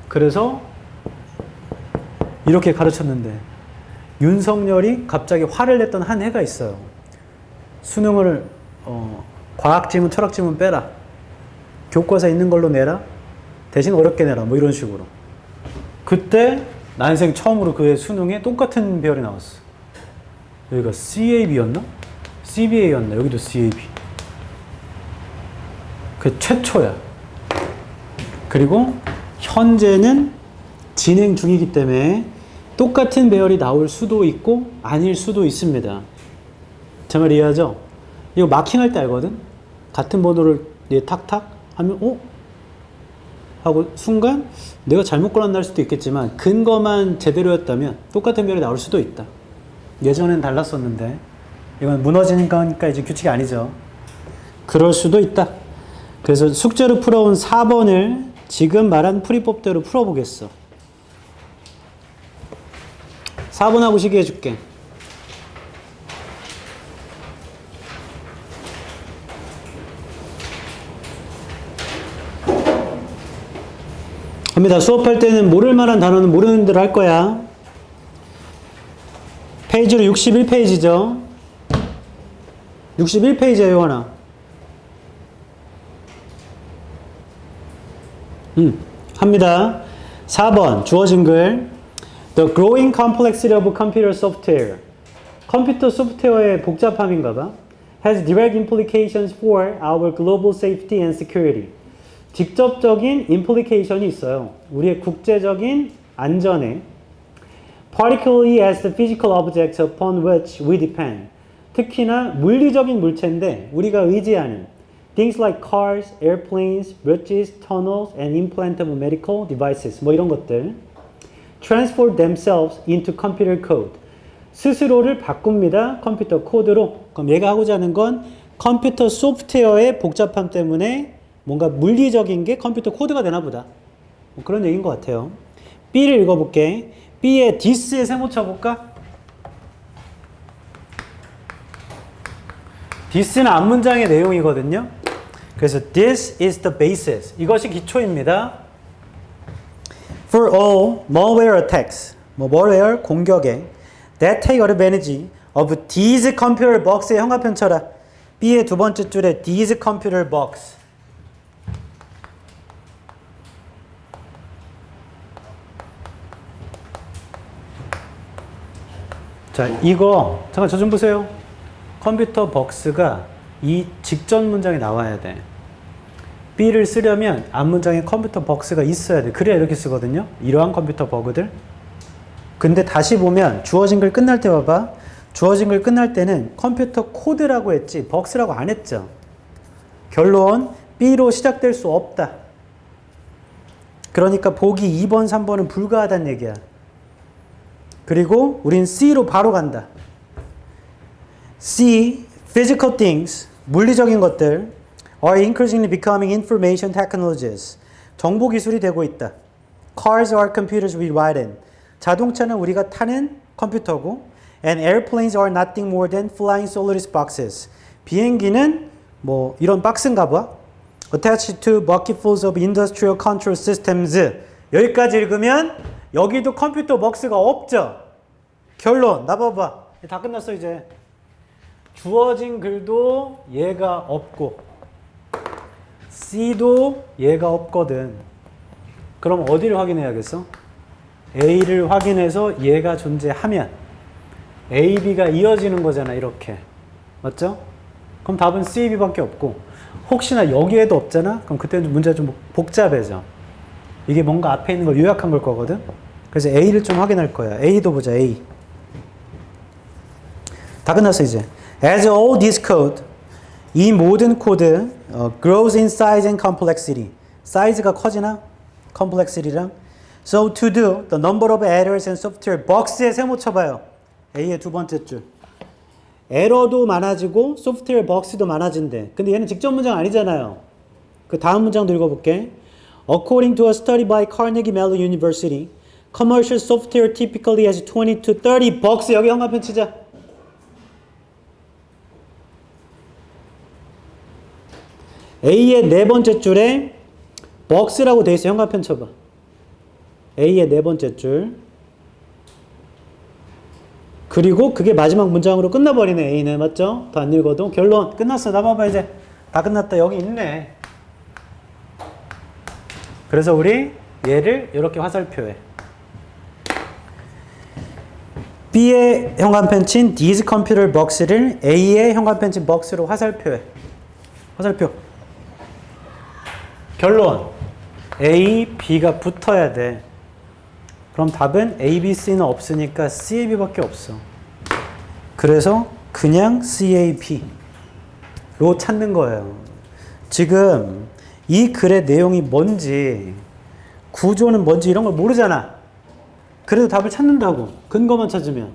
그래서 이렇게 가르쳤는데 윤석열이 갑자기 화를 냈던 한 해가 있어요. 수능을 과학지문, 철학지문 빼라. 교과서 있는 걸로 내라. 대신 어렵게 내라. 뭐 이런 식으로. 그때 난생 처음으로 그의 수능에 똑같은 배열이 나왔어. 여기가 CAB였나? CBA였나? 여기도 CAB. 그 최초야. 그리고 현재는 진행 중이기 때문에 똑같은 배열이 나올 수도 있고 아닐 수도 있습니다. 제 말 이해하죠? 이거 마킹할 때 알거든? 같은 번호를 탁탁 하면 하고 순간 내가 잘못 골랐나 할 수도 있겠지만 근거만 제대로였다면 똑같은 배열이 나올 수도 있다. 예전엔 달랐었는데 이건 무너지는 거니까 이제 규칙이 아니죠. 그럴 수도 있다. 그래서 숙제로 풀어온 4번을 지금 말한 풀이법대로 풀어보겠어. 4번하고 시계 해줄게. 합니다. 수업할 때는 모를 만한 단어는 모르는 대로 할 거야. 페이지로 61페이지죠. 61페이지에 요하나. 합니다. 4번 주어진 글. The growing complexity of computer software. 컴퓨터 소프트웨어의 복잡함인가 봐. Has direct implications for our global safety and security. 직접적인 implication이 있어요. 우리의 국제적인 안전에. Particularly as the physical objects upon which we depend. 특히나 물리적인 물체인데 우리가 의지하는 things like cars, airplanes, bridges, tunnels, and implantable medical devices 뭐 이런 것들 transform themselves into computer code. 스스로를 바꿉니다. 컴퓨터 코드로. 그럼 얘가 하고자 하는 건 컴퓨터 소프트웨어의 복잡함 때문에 뭔가 물리적인 게 컴퓨터 코드가 되나 보다. 뭐 그런 얘기인 것 같아요. B를 읽어볼게. B의 this에 세모 쳐볼까? this는 앞문장의 내용이거든요. 그래서 this is the basis. 이것이 기초입니다. For all malware attacks, malware 공격에 that take advantage of these computer box의 형합편 쳐라. B의 두 번째 줄에 these computer box. 자, 이거 잠깐 저 좀 보세요. 컴퓨터 박스가 이 직전 문장에 나와야 돼. B를 쓰려면 앞 문장에 컴퓨터 박스가 있어야 돼. 그래야 이렇게 쓰거든요. 이러한 컴퓨터 버그들. 근데 다시 보면 주어진 글 끝날 때 봐봐. 주어진 글 끝날 때는 컴퓨터 코드라고 했지 박스라고 안 했죠. 결론 B로 시작될 수 없다. 그러니까 보기 2번, 3번은 불가하다는 얘기야. 그리고 우린 C로 바로 간다. C, physical things, 물리적인 것들 are increasingly becoming information technologies. 정보 기술이 되고 있다. Cars are computers we ride in. 자동차는 우리가 타는 컴퓨터고 and airplanes are nothing more than flying Solaris boxes. 비행기는 뭐 이런 박스인가 봐. Attached to bucketfuls of industrial control systems. 여기까지 읽으면 여기도 컴퓨터 박스가 없죠. 결론 나봐봐. 다 끝났어 이제. 주어진 글도 얘가 없고 C도 얘가 없거든. 그럼 어디를 확인해야겠어? A를 확인해서 얘가 존재하면 A, B가 이어지는 거잖아 이렇게. 맞죠? 그럼 답은 C, B밖에 없고 혹시나 여기에도 없잖아? 그럼 그때는 문제가 좀 복잡해져. 이게 뭔가 앞에 있는 걸 요약한 걸 거거든? 그래서 A를 좀 확인할 거야. A도 보자, A. 다 끝났어, 이제. As all this code, 이 모든 코드, grows in size and complexity. 사이즈가 커지나? complexity랑. So to do, the number of errors and software bugs에 세모 쳐봐요. A의 두 번째 줄. 에러도 많아지고, 소프트웨어 버그도 많아진대. 근데 얘는 직접 문장 아니잖아요. 그 다음 문장도 읽어볼게. According to a study by Carnegie Mellon University, commercial software typically has 20 to 30 bugs. 여기 형광펜 치자. A의 네 번째 줄에 bugs라고 돼 있어. 형광펜 쳐봐. A의 네 번째 줄. 그리고 그게 마지막 문장으로 끝나버리네. A는. 맞죠? 더 안 읽어도. 결론 끝났어. 나 봐봐 이제. 다 끝났다. 여기 있네. 그래서 우리 얘를 이렇게 화살표해. B의 형광펜 친 these computer box를 A의 형광펜 친 box로 화살표해. 화살표. 결론 A, B가 붙어야 돼. 그럼 답은 A, B, C는 없으니까 C, A, B밖에 없어. 그래서 그냥 C, A, B로 찾는 거예요. 지금 이 글의 내용이 뭔지, 구조는 뭔지 이런 걸 모르잖아. 그래도 답을 찾는다고. 근거만 찾으면.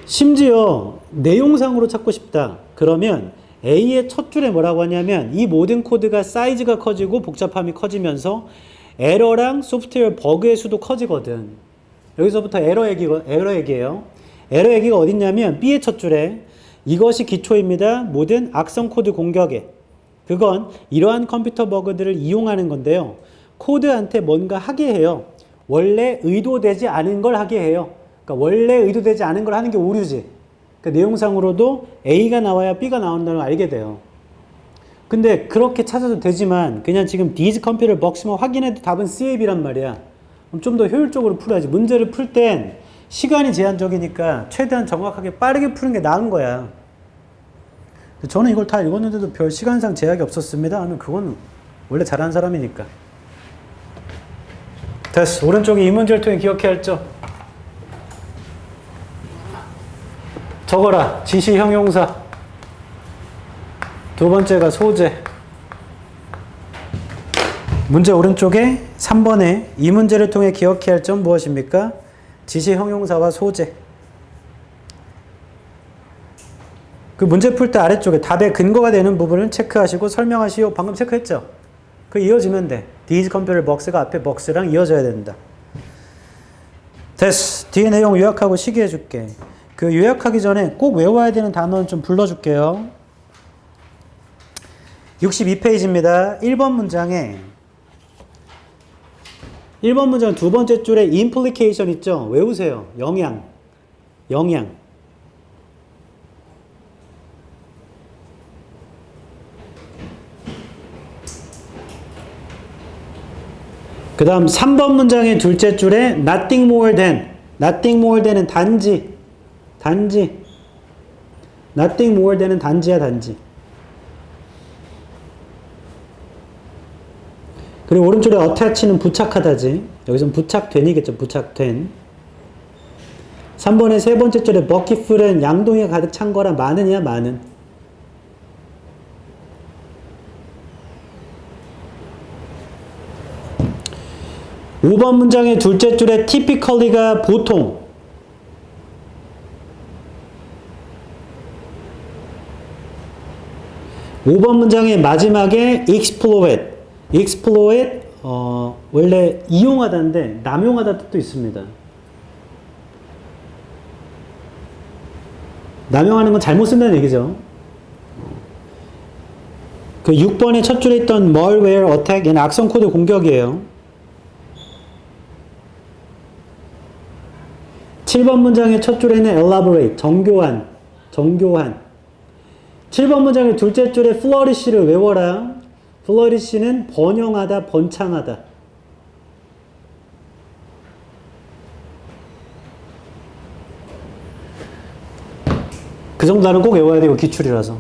심지어 내용상으로 찾고 싶다. 그러면 A의 첫 줄에 뭐라고 하냐면 이 모든 코드가 사이즈가 커지고 복잡함이 커지면서 에러랑 소프트웨어 버그의 수도 커지거든. 여기서부터 에러 얘기예요. 에러 얘기가 어딨냐면 B의 첫 줄에 이것이 기초입니다. 모든 악성 코드 공격에. 그건 이러한 컴퓨터 버그들을 이용하는 건데요. 코드한테 뭔가 하게 해요. 원래 의도되지 않은 걸 하게 해요. 그러니까 원래 의도되지 않은 걸 하는 게 오류지. 그러니까 내용상으로도 A가 나와야 B가 나온다는 걸 알게 돼요. 근데 그렇게 찾아도 되지만 그냥 지금 these computer box만 확인해도 답은 CAB란 말이야. 좀 더 효율적으로 풀어야지. 문제를 풀 땐 시간이 제한적이니까 최대한 정확하게 빠르게 푸는 게 나은 거야. 저는 이걸 다 읽었는데도 별 시간상 제약이 없었습니다 하면 그건 원래 잘하는 사람이니까. 됐어. 오른쪽에 이 문제를 통해 기억해야 할 점. 적어라. 지시 형용사. 두 번째가 소재. 문제 오른쪽에 3번에 이 문제를 통해 기억해야 할 점 무엇입니까? 지시 형용사와 소재. 그 문제 풀 때 아래쪽에 답의 근거가 되는 부분을 체크하시고 설명하시오. 방금 체크했죠? 그 이어지면 돼. These computer box가 앞에 box랑 이어져야 된다. 됐어. 뒤에 내용 요약하고 시기해 줄게. 그 요약하기 전에 꼭 외워야 되는 단어는 좀 불러줄게요. 62페이지입니다. 1번 문장에 1번 문장 두 번째 줄에 implication 있죠? 외우세요. 영향. 그 다음 3번 문장의 둘째 줄에 nothing more than은 단지. nothing more than은 단지야, 단지. 그리고 오른쪽에 attach는 부착하다지. 여기서는 부착된이겠죠. 부착된. 3번의 세 번째 줄에 bucketfull은 양동이가 가득 찬 거라 많으냐, 많은. 오 번 문장의 둘째 줄에 typically가 보통. 오 번 문장의 마지막에 exploit, 원래 이용하다인데 남용하다 뜻도 있습니다. 남용하는 건 잘못 쓴다는 얘기죠. 그 6번의 첫 줄에 있던 malware attack, 얘는 악성 코드 공격이에요. 7번 문장의 첫 줄에는 elaborate, 정교한. 7번 문장의 둘째 줄에 flourish를 외워라. flourish는 번영하다, 번창하다. 그 정도 단어는 꼭 외워야 되고 기출이라서.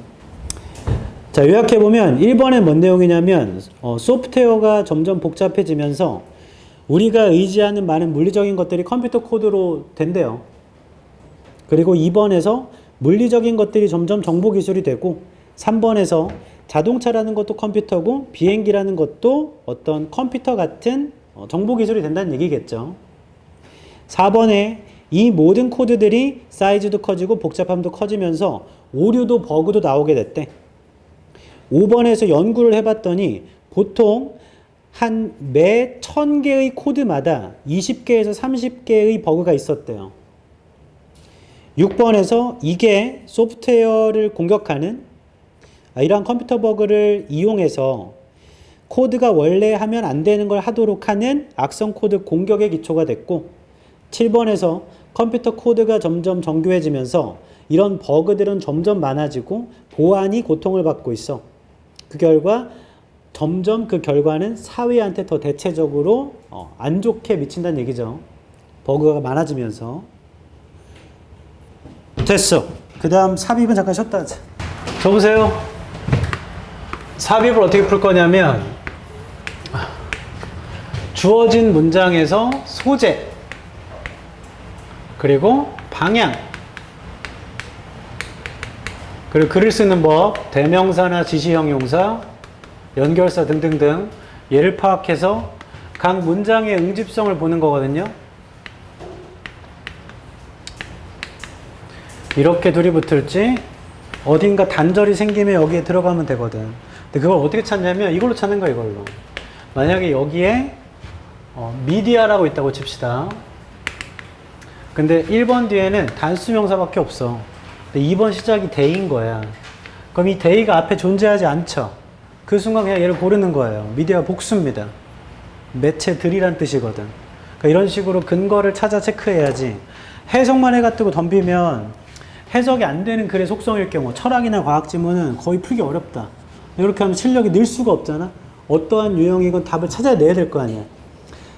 자, 요약해보면 1번에 뭔 내용이냐면 소프트웨어가 점점 복잡해지면서 우리가 의지하는 많은 물리적인 것들이 컴퓨터 코드로 된대요. 그리고 2번에서 물리적인 것들이 점점 정보기술이 되고 3번에서 자동차라는 것도 컴퓨터고 비행기라는 것도 어떤 컴퓨터 같은 정보기술이 된다는 얘기겠죠. 4번에 이 모든 코드들이 사이즈도 커지고 복잡함도 커지면서 오류도 버그도 나오게 됐대. 5번에서 연구를 해봤더니 보통 한 매 1000개의 코드마다 20개에서 30개의 버그가 있었대요. 6번에서 이게 소프트웨어를 공격하는 이러한 컴퓨터 버그를 이용해서 코드가 원래 하면 안 되는 걸 하도록 하는 악성 코드 공격의 기초가 됐고 7번에서 컴퓨터 코드가 점점 정교해지면서 이런 버그들은 점점 많아지고 보안이 고통을 받고 있어. 그 결과 점점 그 결과는 사회한테 더 대체적으로 안 좋게 미친다는 얘기죠. 버그가 많아지면서. 됐어. 그 다음 삽입은 잠깐 쉬었다 하자. 저 보세요. 삽입을 어떻게 풀 거냐면 주어진 문장에서 소재 그리고 방향 그리고 글을 쓰는 법, 대명사나 지시형용사, 연결사 등등등 얘를 파악해서 각 문장의 응집성을 보는 거거든요. 이렇게 둘이 붙을지 어딘가 단절이 생기면 여기에 들어가면 되거든. 근데 그걸 어떻게 찾냐면 이걸로 찾는 거야, 이걸로. 만약에 여기에 미디어라고 있다고 칩시다. 근데 1번 뒤에는 단수명사밖에 없어. 근데 2번 시작이 데이인 거야. 그럼 이 데이가 앞에 존재하지 않죠. 그 순간 그냥 얘를 고르는 거예요. 미디어 복수입니다. 매체들이란 뜻이거든. 그러니까 이런 식으로 근거를 찾아 체크해야지. 해석만 해가지고 덤비면 해석이 안 되는 글의 속성일 경우 철학이나 과학 지문은 거의 풀기 어렵다. 이렇게 하면 실력이 늘 수가 없잖아. 어떠한 유형이건 답을 찾아내야 될 거 아니야.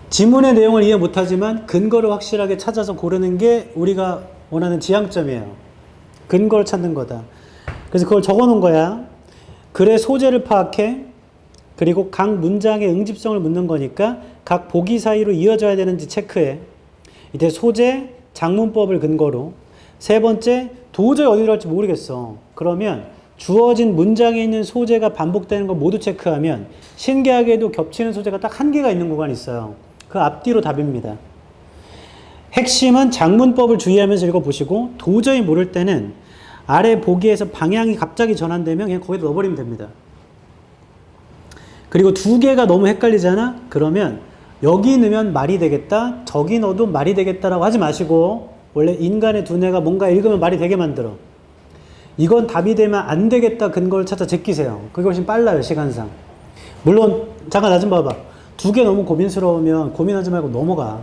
지문의 내용을 이해 못하지만 근거를 확실하게 찾아서 고르는 게 우리가 원하는 지향점이에요. 근거를 찾는 거다. 그래서 그걸 적어놓은 거야. 글의 소재를 파악해. 그리고 각 문장의 응집성을 묻는 거니까 각 보기 사이로 이어져야 되는지 체크해. 이때 소재, 작문법을 근거로. 세 번째, 도저히 어디로 갈지 모르겠어. 그러면 주어진 문장에 있는 소재가 반복되는 걸 모두 체크하면 신기하게도 겹치는 소재가 딱 한 개가 있는 구간이 있어요. 그 앞뒤로 답입니다. 핵심은 작문법을 주의하면서 읽어보시고 도저히 모를 때는 아래 보기에서 방향이 갑자기 전환되면 그냥 거기다 넣어버리면 됩니다. 그리고 두 개가 너무 헷갈리잖아? 그러면 여기 넣으면 말이 되겠다, 저기 넣어도 말이 되겠다라고 하지 마시고 원래 인간의 두뇌가 뭔가 읽으면 말이 되게 만들어. 이건 답이 되면 안 되겠다 근거를 찾아 제끼세요. 그게 훨씬 빨라요, 시간상. 물론 잠깐 나 좀 봐봐. 두 개 너무 고민스러우면 고민하지 말고 넘어가.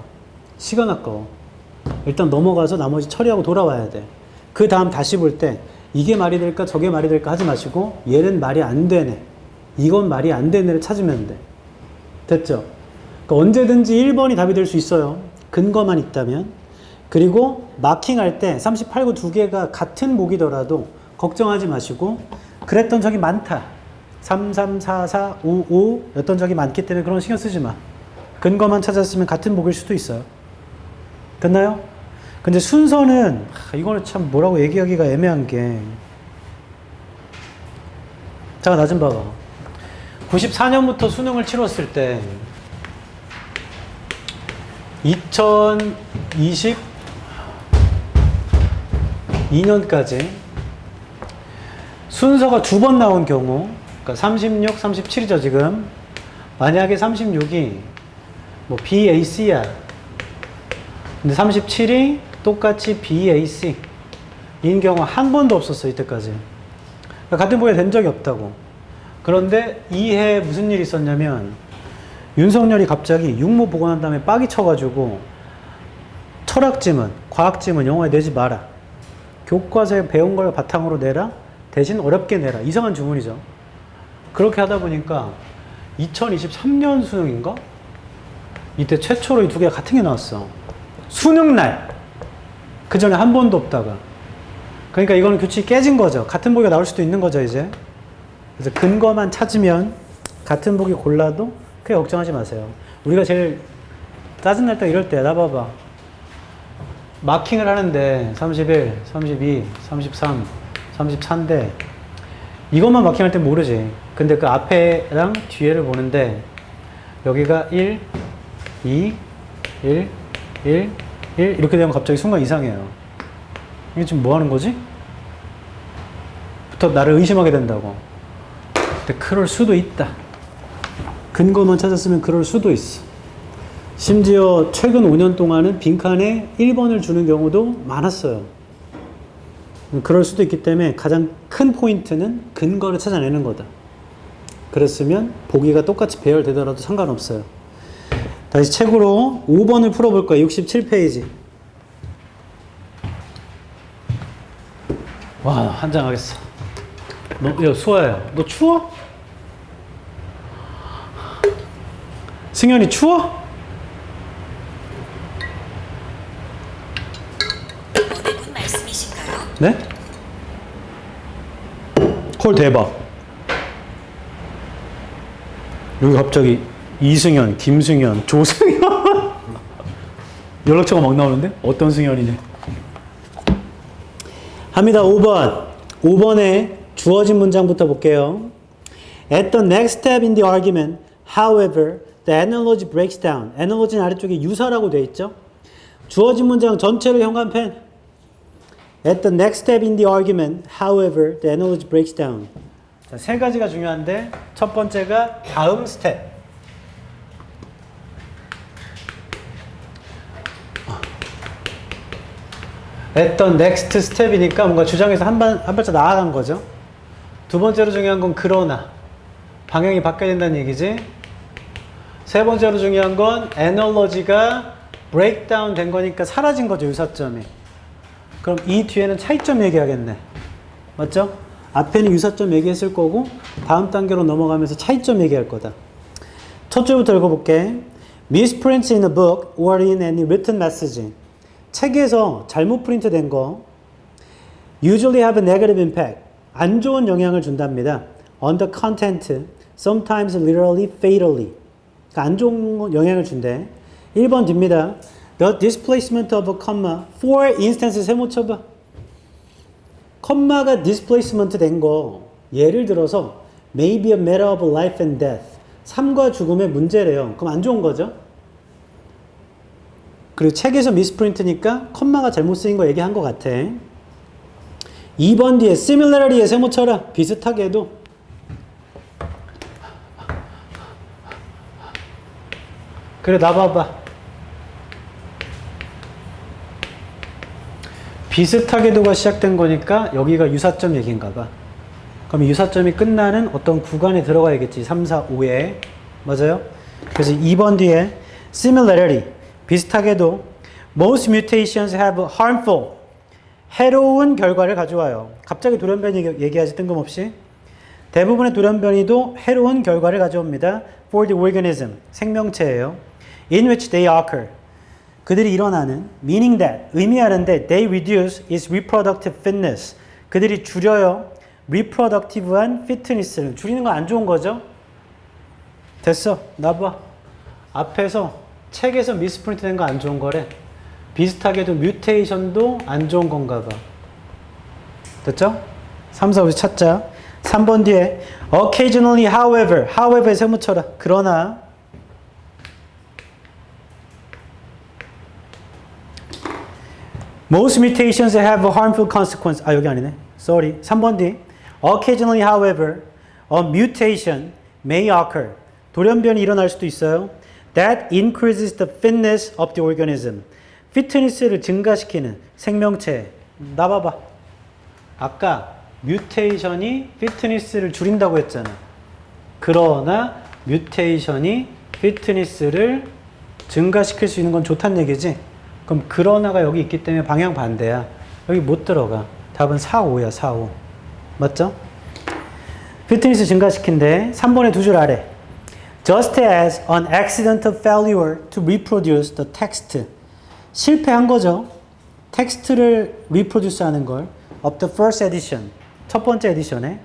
시간 아까워. 일단 넘어가서 나머지 처리하고 돌아와야 돼. 그 다음 다시 볼 때 이게 말이 될까 저게 말이 될까 하지 마시고 얘는 말이 안 되네, 이건 말이 안 되네를 찾으면 돼. 됐죠? 그러니까 언제든지 1번이 답이 될 수 있어요. 근거만 있다면. 그리고 마킹할 때 38구 두 개가 같은 목이더라도 걱정하지 마시고 그랬던 적이 많다. 3, 3, 4, 4, 5, 5 였던 적이 많기 때문에 그런 신경 쓰지 마. 근거만 찾았으면 같은 목일 수도 있어요. 됐나요? 근데 순서는 이거는 참 뭐라고 얘기하기가 애매한 게, 잠깐 나 좀 봐봐. 94년부터 수능을 치렀을 때 2022년까지 순서가 두 번 나온 경우, 그러니까 36, 37이죠 지금. 만약에 36이 뭐 BAC야. 근데 37이 똑같이 BAC 인 경우 한 번도 없었어 이때까지. 그러니까 같은 보기가 된 적이 없다고. 그런데 이 해 무슨 일이 있었냐면 윤석열이 갑자기 육모 보고 난 다음에 빡이 쳐가지고 철학지문, 과학지문 영어에 내지 마라. 교과서에 배운 걸 바탕으로 내라. 대신 어렵게 내라. 이상한 주문이죠. 그렇게 하다 보니까 2023년 수능인가? 이때 최초로 이 두 개가 같은 게 나왔어. 수능날. 그 전에 한 번도 없다가. 그러니까 이거는 규칙이 깨진 거죠. 같은 보기가 나올 수도 있는 거죠, 이제. 그래서 근거만 찾으면 같은 보기 골라도 크게 걱정하지 마세요. 우리가 제일 짜증날 때 이럴 때, 나 봐봐. 마킹을 하는데 31, 32, 33, 34인데 이것만 마킹할 때 모르지. 근데 그 앞에랑 뒤에를 보는데 여기가 1, 2, 1, 1, 1 이렇게 되면 갑자기 순간 이상해요. 이게 지금 뭐 하는 거지? 부터 나를 의심하게 된다고. 근데 그럴 수도 있다. 근거만 찾았으면 그럴 수도 있어. 심지어 최근 5년 동안은 빈칸에 1번을 주는 경우도 많았어요. 그럴 수도 있기 때문에 가장 큰 포인트는 근거를 찾아내는 거다. 그랬으면 보기가 똑같이 배열되더라도 상관없어요. 다시 책으로 5번을 풀어볼 거예요. 67페이지. 와, 한장하겠어. 야, 수아야, 너 추워? 승현이 추워? 어느 분 말씀이신가요? 네? 콜 대박. 여기 갑자기 이승현, 김승현, 조승현 연락처가 막 나오는데? 어떤 승현이냐? 합니다. 5번. 5번에 주어진 문장부터 볼게요. At the next step in the argument, however, the analogy breaks down. analogy는 아래쪽에 유사라고 되어 있죠. 주어진 문장 전체를 현관펜. At the next step in the argument, however, the analogy breaks down. 자, 세 가지가 중요한데 첫 번째가 다음 스텝. At the next step이니까 뭔가 주장에서 한 발짝 나아간 거죠. 두 번째로 중요한 건 그러나. 방향이 바뀌어야 된다는 얘기지. 세 번째로 중요한 건 analogy가 breakdown 된 거니까 사라진 거죠, 유사점이. 그럼 이 뒤에는 차이점 얘기하겠네. 맞죠? 앞에는 유사점 얘기했을 거고 다음 단계로 넘어가면서 차이점 얘기할 거다. 첫 줄부터 읽어볼게. Misprints in a book or in any written message. 책에서 잘못 프린트된 거 usually have a negative impact. 안 좋은 영향을 준답니다. On the content, sometimes literally fatally. 그러니까 안 좋은 영향을 준대. 1번 뒤입니다. The displacement of a comma for instance 세모 쳐봐. 컴마가 displacement 된 거 예를 들어서 may be a matter of life and death. 삶과 죽음의 문제래요. 그럼 안 좋은 거죠? 그리고 책에서 미스프린트니까 컴마가 잘못 쓰인 거 얘기한 것 같아. 2번 뒤에 similarity에 세모 쳐라. 비슷하게 해도. 그래 나 봐봐. 비슷하게도가 시작된 거니까 여기가 유사점 얘기인가 봐. 그럼 유사점이 끝나는 어떤 구간에 들어가야겠지. 3, 4, 5에. 맞아요? 그래서 2번 뒤에 similarity, 비슷하게도 most mutations have harmful, 해로운 결과를 가져와요. 갑자기 돌연변이 얘기하지 뜬금없이. 대부분의 돌연변이도 해로운 결과를 가져옵니다. for the organism, 생명체예요. in which they occur, 그들이 일어나는, meaning that, 의미하는데 they reduce its reproductive fitness, 그들이 줄여요. reproductive한 fitness를 줄이는 건 안 좋은 거죠. 됐어. 나봐. 앞에서 책에서 미스프린트 된 거 안 좋은 거래. 비슷하게도 뮤테이션도 안 좋은 건가 봐. 됐죠? 3, 4, 5 찾자. 3번 뒤에 occasionally however에 세무쳐라. 그러나 most mutations have a harmful consequence. 아, 여기 아니네. Sorry. 3번 뒤 occasionally however a mutation may occur. 돌연변이 일어날 수도 있어요. That increases the fitness of the organism. 피트니스를 증가시키는 생명체. 나봐봐. 아까 뮤테이션이 피트니스를 줄인다고 했잖아. 그러나 뮤테이션이 피트니스를 증가시킬 수 있는 건 좋다는 얘기지. 그럼 그러나가 여기 있기 때문에 방향 반대야. 여기 못 들어가. 답은 4, 5야. 4, 5. 맞죠? 피트니스 증가시킨대. 3번에 두 줄 아래. Just as an accidental failure to reproduce the text. 실패한 거죠. 텍스트를 reproduce 하는 걸. of the first edition. 첫 번째 에디션에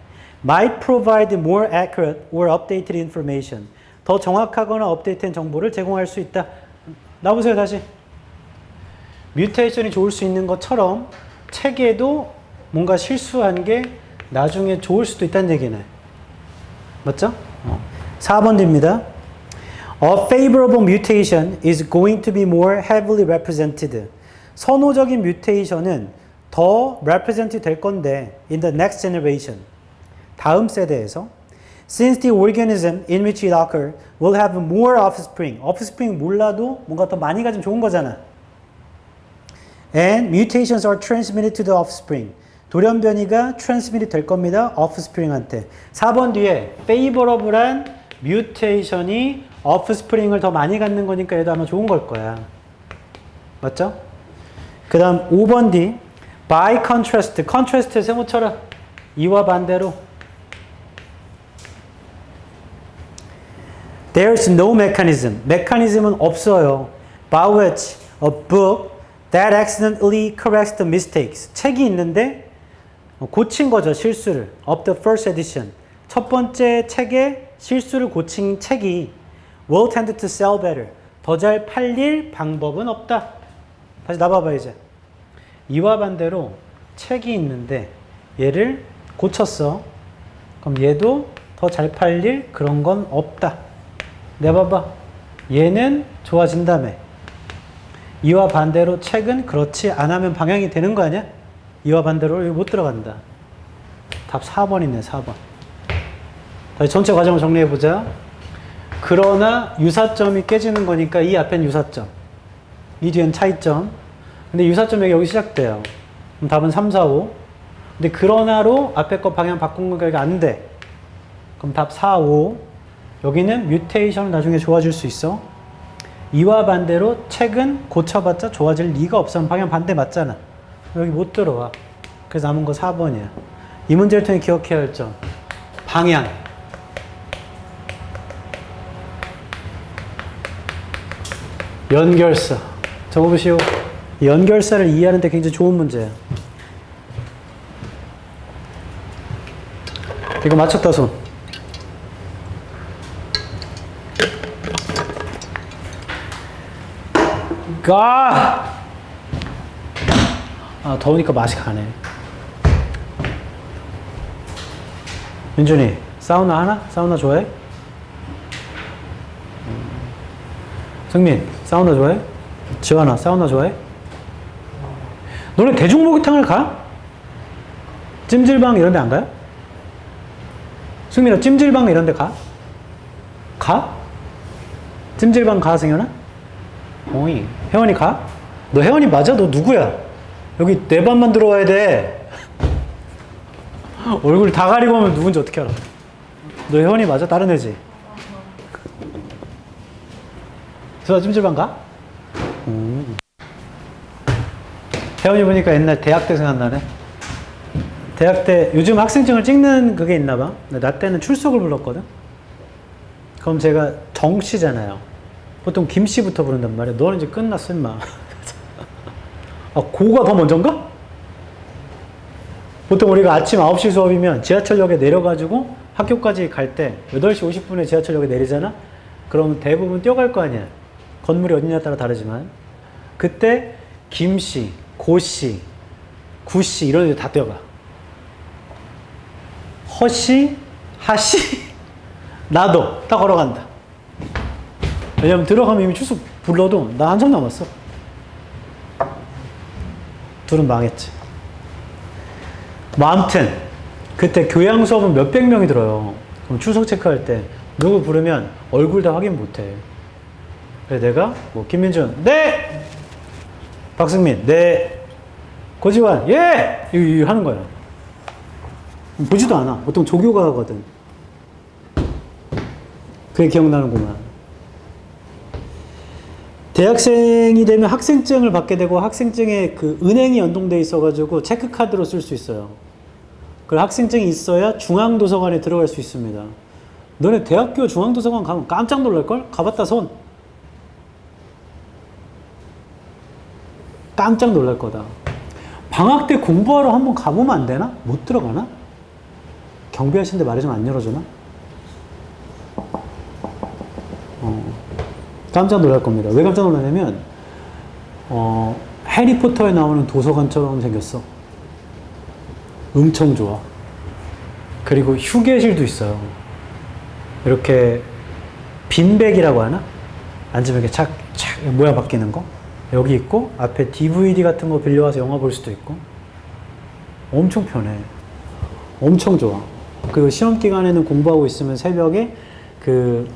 might provide more accurate or updated information. 더 정확하거나 업데이트된 정보를 제공할 수 있다. 나보세요 다시. 뮤테이션이 좋을 수 있는 것처럼 책에도 뭔가 실수한 게 나중에 좋을 수도 있다는 얘기네. 맞죠? 4번 입니다. A favorable mutation is going to be more heavily represented. 선호적인 뮤테이션은 더 represent 될 건데 in the next generation. 다음 세대에서 since the organism in which it occurs will have more offspring. offspring 몰라도 뭔가 더 많이 가지면 좋은 거잖아. And mutations are transmitted to the offspring. 돌연변이가 transmitted 될 겁니다. offspring한테. 4번 뒤에 favorable한 뮤테이션이 offspring을 더 많이 갖는 거니까 얘도 아마 좋은 걸 거야. 맞죠? 그 다음 5번 뒤 by contrast. contrast 세모처럼 이와 반대로 There's no mechanism. 메커니즘은 없어요. By which a book that accidentally corrects the mistakes. 책이 있는데 고친 거죠. 실수를. Of the first edition. 첫 번째 책의 실수를 고친 책이 will tend to sell better. 더 잘 팔릴 방법은 없다. 다시 나봐봐 이제. 이와 반대로 책이 있는데 얘를 고쳤어. 그럼 얘도 더 잘 팔릴 그런 건 없다. 내봐봐. 얘는 좋아진다며. 이와 반대로 책은 그렇지 않으면 방향이 되는 거 아니야? 이와 반대로 여기 못 들어간다. 답 4번이네. 4번. 다시 전체 과정을 정리해보자. 그러나 유사점이 깨지는 거니까 이 앞엔 유사점. 이 뒤엔 차이점. 근데 유사점이 여기 시작돼요. 그럼 답은 3, 4, 5. 근데 그러나로 앞에 거 방향 바꾼 거가 안 돼. 그럼 답 4, 5. 여기는 뮤테이션을 나중에 좋아질 수 있어. 이와 반대로 책은 고쳐봤자 좋아질 리가 없어. 방향 반대 맞잖아. 여기 못 들어와. 그래서 남은 거 4번이야. 이 문제를 통해 기억해야 할 점. 방향. 연결사. 적어보시오. 연결사를 이해하는 데 굉장히 좋은 문제야. 이거 맞췄다 손. 더우니까 맛이 가네. 민준이 사우나 하나? 사우나 좋아해? 승민 사우나 좋아해? 지환아 사우나 좋아해? 너네 대중목욕탕을 가? 찜질방 이런 데 안 가요? 승민아 찜질방 이런 데 가? 가? 찜질방 가 승현아? 어이 혜원이 가? 너 혜원이 맞아? 너 누구야? 여기 내 반만 들어와야 돼. 얼굴 다 가리고 하면 누군지 어떻게 알아? 너 혜원이 맞아? 다른 애지? 저 찜질방 가? 혜원이 보니까 옛날 대학 때 생각나네. 대학 때 요즘 학생증을 찍는 그게 있나 봐. 나 때는 출석을 불렀거든. 그럼 제가 정씨잖아요. 보통 김씨부터 부른단 말이야. 너는 이제 끝났어 임마. 아, 고가 더 먼저인가? 보통 우리가 아침 9시 수업이면 지하철역에 내려가지고 학교까지 갈 때 8시 50분에 지하철역에 내리잖아? 그럼 대부분 뛰어갈 거 아니야. 건물이 어디냐에 따라 다르지만. 그때 김씨, 고씨, 구씨 이런 애들 다 뛰어가. 허씨, 하씨, 나도 다 걸어간다. 왜냐면 들어가면 이미 출석 불러도 나 한참 남았어. 둘은 망했지. 뭐 아무튼 그때 교양 수업은 몇백 명이 들어요. 그럼 출석 체크할 때 누구 부르면 얼굴 다 확인 못해. 그래서 내가 뭐 김민준 네, 박승민 네, 고지환 예 이거 하는 거야. 보지도 않아. 보통 조교가 하거든. 그게 기억나는구만. 대학생이 되면 학생증을 받게 되고 학생증에 그 은행이 연동돼 있어가지고 체크카드로 쓸 수 있어요. 그 학생증이 있어야 중앙도서관에 들어갈 수 있습니다. 너네 대학교 중앙도서관 가면 깜짝 놀랄걸? 가봤다 손. 깜짝 놀랄 거다. 방학 때 공부하러 한번 가보면 안 되나? 못 들어가나? 경비하시는데 말해주면 안 열어주나? 깜짝 놀랄 겁니다. 왜 깜짝 놀라냐면 해리포터에 나오는 도서관처럼 생겼어. 엄청 좋아. 그리고 휴게실도 있어요. 이렇게 빈백이라고 하나? 앉으면 이렇게 착 모양 바뀌는 거? 여기 있고 앞에 DVD 같은 거 빌려와서 영화 볼 수도 있고. 엄청 편해. 엄청 좋아. 그리고 시험 기간에는 공부하고 있으면 새벽에 그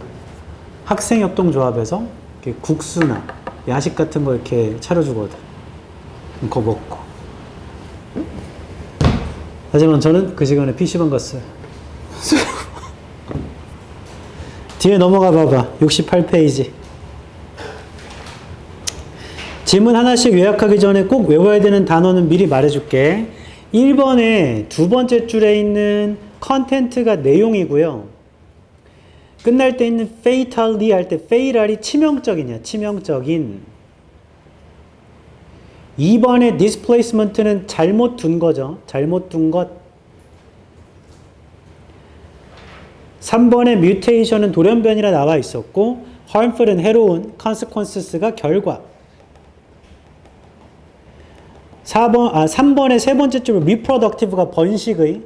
학생협동조합에서 이렇게 국수나 야식 같은 거 이렇게 차려주거든. 그거 먹고. 하지만 저는 그 시간에 PC방 갔어요. 뒤에 넘어가 봐봐. 68페이지. 질문 하나씩 요약하기 전에 꼭 외워야 되는 단어는 미리 말해줄게. 1번에 두 번째 줄에 있는 컨텐트가 내용이고요. 끝날 때 있는 fatally 할 때 fatal이 치명적이냐, 치명적인. 2번의 displacement는 잘못 둔 거죠. 잘못 둔 것. 3번의 mutation은 돌연변이라 나와 있었고 harmful은 해로운, consequences가 결과. 3번의 세 번째 줄 reproductive가 번식의,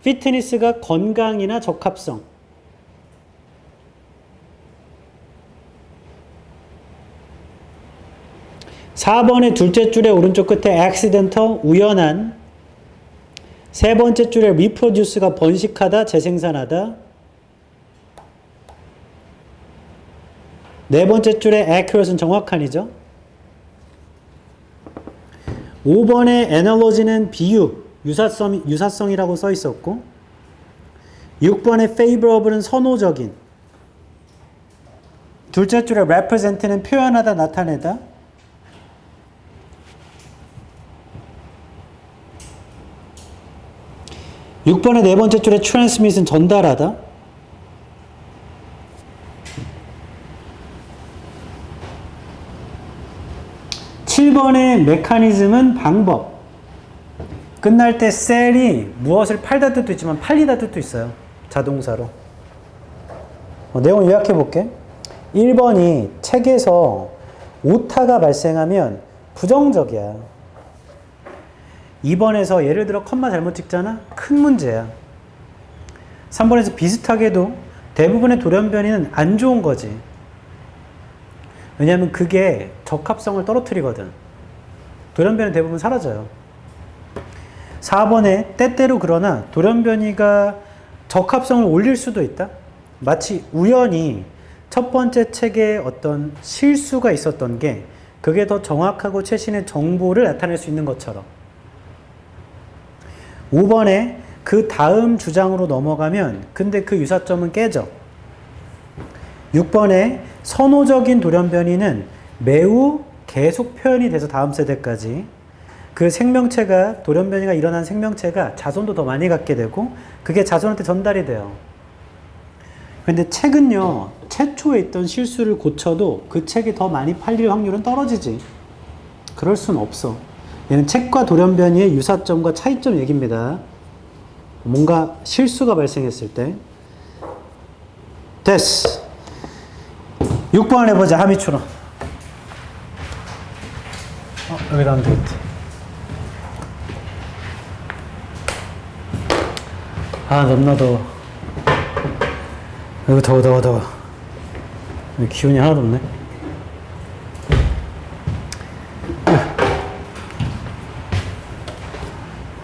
fitness가 건강이나 적합성. 4번의 둘째 줄의 오른쪽 끝에 accidental, 우연한. 세 번째 줄에 reproduce가 번식하다, 재생산하다. 네 번째 줄에 accurate는 정확한이죠. 5번의 analogy는 비유, 유사성이라고 써 있었고 6번의 favorable는 선호적인. 둘째 줄에 represent는 표현하다, 나타내다. 6번의 네 번째 줄에 transmit은 전달하다. 7번의 메커니즘은 방법. 끝날 때 셀이 무엇을 팔다 뜻도 있지만 팔리다 뜻도 있어요. 자동사로. 내용 요약해 볼게. 1번이 책에서 오타가 발생하면 부정적이야. 2번에서 예를 들어 컴마 잘못 찍잖아? 큰 문제야. 3번에서 비슷하게도 대부분의 돌연변이는 안 좋은 거지. 왜냐하면 그게 적합성을 떨어뜨리거든. 돌연변이 대부분 사라져요. 4번에 때때로 그러나 돌연변이가 적합성을 올릴 수도 있다. 마치 우연히 첫 번째 책에 어떤 실수가 있었던 게 그게 더 정확하고 최신의 정보를 나타낼 수 있는 것처럼. 5번에 그 다음 주장으로 넘어가면 근데 그 유사점은 깨져. 6번에 선호적인 돌연변이는 매우 계속 표현이 돼서 다음 세대까지 그 생명체가 돌연변이가 일어난 생명체가 자손도 더 많이 갖게 되고 그게 자손한테 전달이 돼요. 근데 책은요, 최초에 있던 실수를 고쳐도 그 책이 더 많이 팔릴 확률은 떨어지지. 그럴 순 없어. 얘는 책과 돌연변이의 유사점과 차이점 얘기입니다. 뭔가 실수가 발생했을 때. 됐어. 6번 해보자, 하미추론. 여기다 하면 되겠다. 너무나 더워. 여기 더워. 여기 기운이 하나도 없네.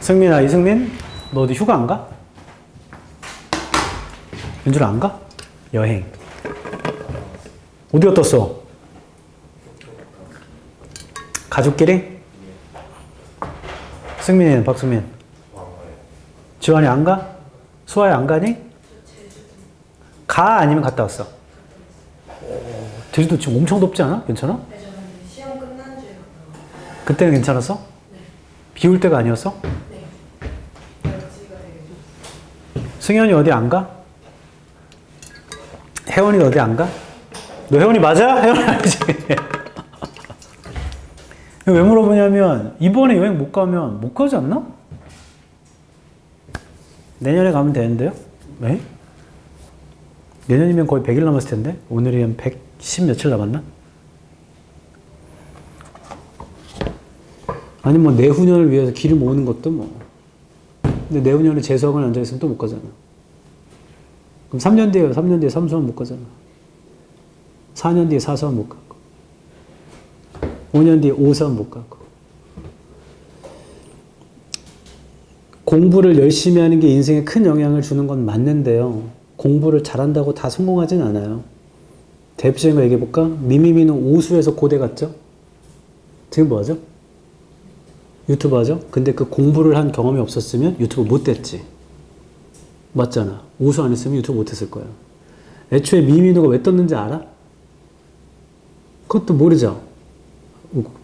승민아, 이승민? 너 어디 휴가 안 가? 연주를 안 가? 여행. 어디 갔었어? 가족끼리? 승민이는, 박승민? 지환이 안 가? 수아이 안 가니? 가 아니면 갔다 왔어? 제주도 지금 엄청 덥지 않아? 괜찮아? 네, 저는 시험 끝난 주에 갔다 왔어요. 그때는 괜찮았어? 네. 비 올 때가 아니었어? 네. 날씨가 되게 승현이 어디 안 가? 혜원이 어디 안 가? 너 혜원이 맞아? 혜원이 아니지? 왜 물어보냐면 이번에 여행 못 가면 못 가지 않나? 내년에 가면 되는데요? 왜? 내년이면 거의 100일 남았을 텐데 오늘이 한 110 며칠 남았나? 아니 뭐 내후년을 위해서 길을 모으는 것도 뭐. 근데 내후년에 재수학원 앉아있으면 또 못 가잖아. 그럼 3년 뒤에 삼수학원 못 가잖아. 4년 뒤에 사수학원 못 가고 5년 뒤에 오수학원 못 가고. 공부를 열심히 하는 게 인생에 큰 영향을 주는 건 맞는데요. 공부를 잘한다고 다 성공하진 않아요. 대표적인 거 얘기해볼까? 미미미는 오수에서 고대 갔죠? 지금 뭐 하죠? 유튜브 하죠? 근데 그 공부를 한 경험이 없었으면 유튜브 못 됐지. 맞잖아. 오수 안 했으면 유튜브 못 했을 거야. 애초에 미미누가 왜 떴는지 알아? 그것도 모르죠?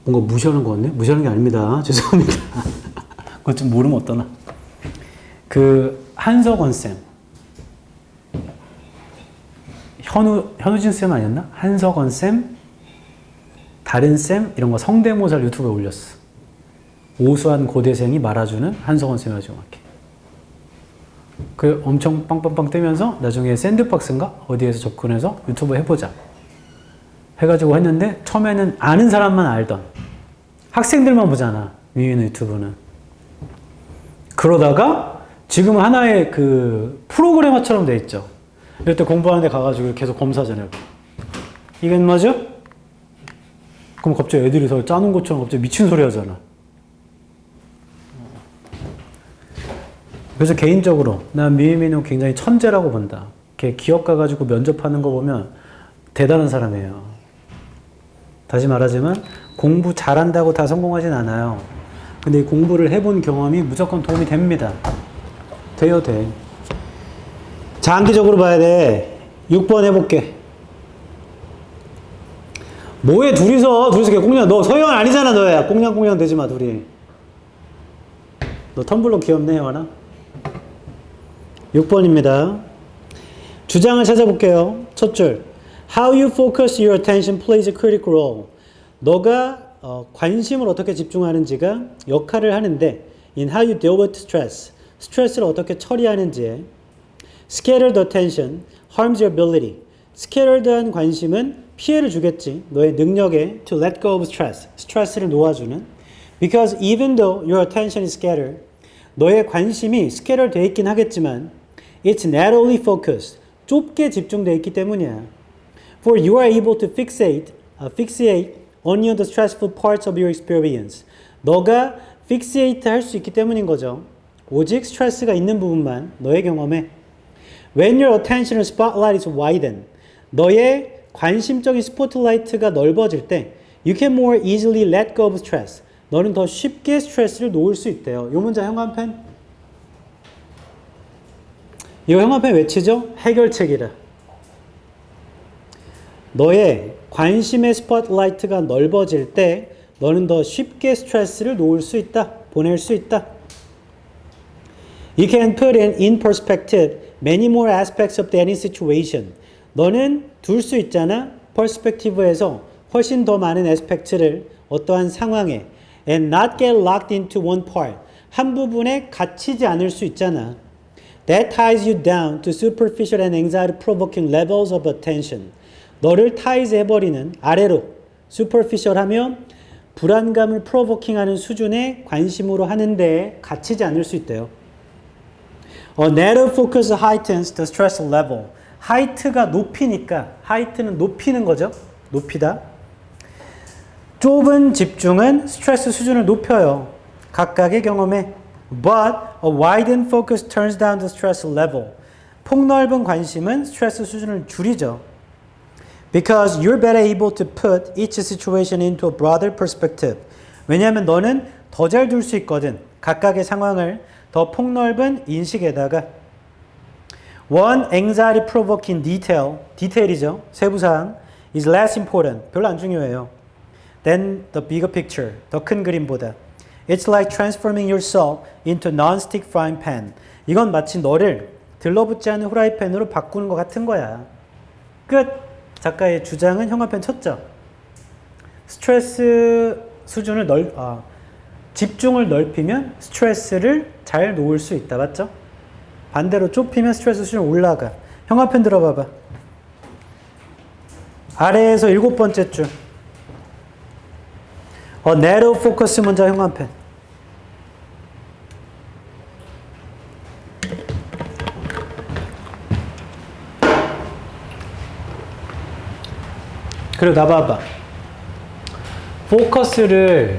뭔가 무시하는 거 같네? 무시하는 게 아닙니다. 죄송합니다. 그것 좀 모르면 어떠나? 한석원쌤. 현우진 쌤 아니었나? 한석원쌤, 다른 쌤, 이런 거 성대모사를 유튜브에 올렸어. 오수한 고대생이 말아주는 한석원 쌤이 정확해. 그 엄청 빵빵빵 뜨면서 나중에 샌드박스인가? 어디에서 접근해서 유튜브 해보자. 해가지고 했는데 처음에는 아는 사람만 알던 학생들만 보잖아. 미미는 유튜브는. 그러다가 지금 하나의 그 프로그래머처럼 돼 있죠. 이럴 때 공부하는 데 가가지고 계속 검사하잖아요. 이게 맞아? 그럼 갑자기 애들이 더 짜는 것처럼 갑자기 미친 소리 하잖아. 그래서 개인적으로 난 미미는 굉장히 천재라고 본다. 걔 기업 가가지고 면접하는 거 보면 대단한 사람이에요. 다시 말하지만 공부 잘한다고 다 성공하진 않아요. 근데 이 공부를 해본 경험이 무조건 도움이 됩니다. 돼요, 돼. 장기적으로 봐야 돼. 6번 해볼게. 뭐해, 둘이서 걔 꽁냥, 너 서현 아니잖아, 너야. 꽁냥꽁냥 되지 마, 둘이. 너 텀블러 귀엽네, 혜원아. 6번입니다. 주장을 찾아볼게요. 첫 줄. How you focus your attention plays a critical role. 너가 관심을 어떻게 집중하는지가 역할을 하는데 in how you deal with stress. 스트레스를 어떻게 처리하는지에 scattered attention harms your ability. scattered한 관심은 피해를 주겠지. 너의 능력에 to let go of stress. 스트레스를 놓아주는. Because even though your attention is scattered, 너의 관심이 scattered 되어 있긴 하겠지만 it's narrowly focused. 좁게 집중되어 있기 때문이야. For you are able to fixate only on the stressful parts of your experience. 너가 fixate 할 수 있기 때문인 거죠. 오직 스트레스가 있는 부분만 너의 경험에. When your attention spotlight is widened. 너의 관심적인 스포트라이트가 넓어질 때 You can more easily let go of stress. 너는 더 쉽게 스트레스를 놓을 수 있대요. 이 문장 형광펜. 이거 형광펜 외치죠? 해결책이라. 너의 관심의 스포트라이트가 넓어질 때 너는 더 쉽게 스트레스를 놓을 수 있다. 보낼 수 있다. You can put in perspective many more aspects of any situation. 너는 둘 수 있잖아. 퍼스펙티브에서 훨씬 더 많은 에스펙트를 어떠한 상황에 and not get locked into one part. 한 부분에 갇히지 않을 수 있잖아. That ties you down to superficial and anxiety-provoking levels of attention. 너를 ties 해버리는 아래로 superficial 하면 불안감을 프로보킹하는 수준의 관심으로 하는데 갇히지 않을 수 있대요. Narrow focus heightens the stress level. 하이트가 높이니까 하이트는 높이는 거죠. 높이다. 좁은 집중은 스트레스 수준을 높여요. 각각의 경험에. But a widened focus turns down the stress level. 폭넓은 관심은 스트레스 수준을 줄이죠. Because you're better able to put each situation into a broader perspective. 왜냐하면 너는 더 잘 둘 수 있거든. 각각의 상황을 더 폭넓은 인식에다가. One anxiety provoking detail, 디테일이죠. 세부사항 is less important. 별로 안 중요해요. Than the bigger picture, 더 큰 그림보다. It's like transforming yourself into a non-stick frying pan. 이건 마치 너를 들러붙지 않은 후라이팬으로 바꾸는 것 같은 거야. 끝. 작가의 주장은 형광펜 쳤죠. 스트레스 수준을 집중을 넓히면 스트레스를 잘 놓을 수 있다. 맞죠? 반대로 좁히면 스트레스 수준이 올라가. 형광펜 들어봐봐. 아래에서 7번째 줄. narrow focus 문장 형광펜. 그리고 나봐봐. 포커스를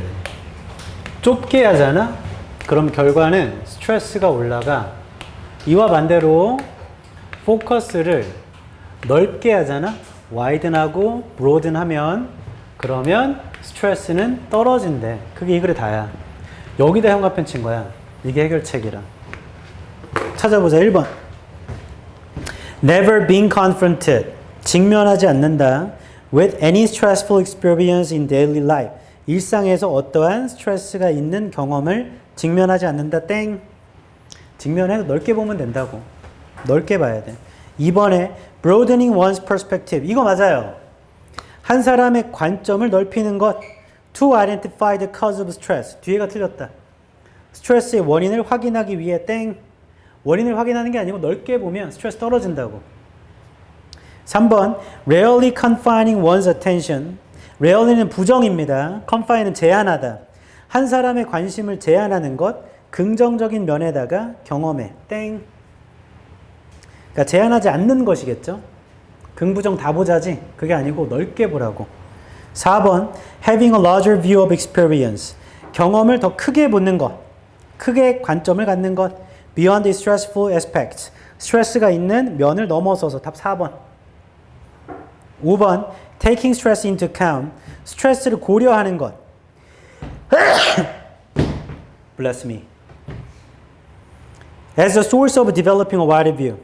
좁게 하잖아? 그럼 결과는 스트레스가 올라가. 이와 반대로 포커스를 넓게 하잖아? 와이든하고 브로든 하면 그러면 스트레스는 떨어진대. 그게 이 글의 다야. 여기다 형광펜 친 거야. 이게 해결책이라. 찾아보자. 1번. Never being confronted. 직면하지 않는다. With any stressful experience in daily life. 일상에서 어떠한 스트레스가 있는 경험을 직면하지 않는다. 땡. 직면해서 넓게 보면 된다고. 넓게 봐야 돼. 2번에 broadening one's perspective. 이거 맞아요. 한 사람의 관점을 넓히는 것. To identify the cause of stress. 뒤에가 틀렸다. 스트레스의 원인을 확인하기 위해 땡. 원인을 확인하는 게 아니고 넓게 보면 스트레스 떨어진다고. 3번 rarely confining one's attention. rarely는 부정입니다. confine은 제한하다. 한 사람의 관심을 제한하는 것. 긍정적인 면에다가 경험해. 땡. 그러니까 제한하지 않는 것이겠죠. 긍부정 다 보자지. 그게 아니고 넓게 보라고. 4번 having a larger view of experience. 경험을 더 크게 보는 것. 크게 관점을 갖는 것. beyond the stressful aspects. 스트레스가 있는 면을 넘어서서. 답 4번. 5번 taking stress into account. 스트레스를 고려하는 것. Bless me. As a source of developing a wider view.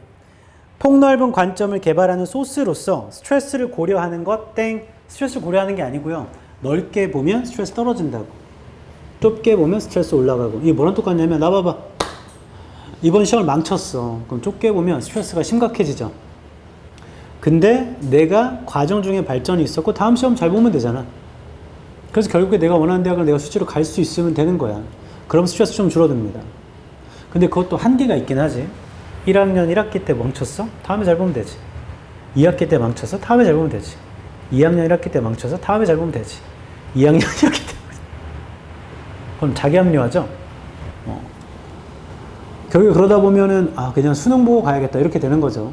폭넓은 관점을 개발하는 소스로서 스트레스를 고려하는 것. 땡. 스트레스를 고려하는 게 아니고요. 넓게 보면 스트레스 떨어진다고. 좁게 보면 스트레스 올라가고. 이게 뭐랑 똑같냐면 나 봐봐. 이번 시험을 망쳤어. 그럼 좁게 보면 스트레스가 심각해지죠. 근데 내가 과정 중에 발전이 있었고 다음 시험 잘 보면 되잖아. 그래서 결국에 내가 원하는 대학을 내가 수시로 갈 수 있으면 되는 거야. 그럼 스트레스 좀 줄어듭니다. 근데 그것도 한계가 있긴 하지. 1학년 1학기 때 멈췄어? 다음에 잘 보면 되지. 2학기 때 망쳤어? 다음에 잘 보면 되지. 2학년 1학기 때 망쳐서 다음에 잘 보면 되지. 2학년 1학기 때 그럼 자기 합리화죠? 결국에 그러다 보면은 그냥 수능 보고 가야겠다 이렇게 되는 거죠.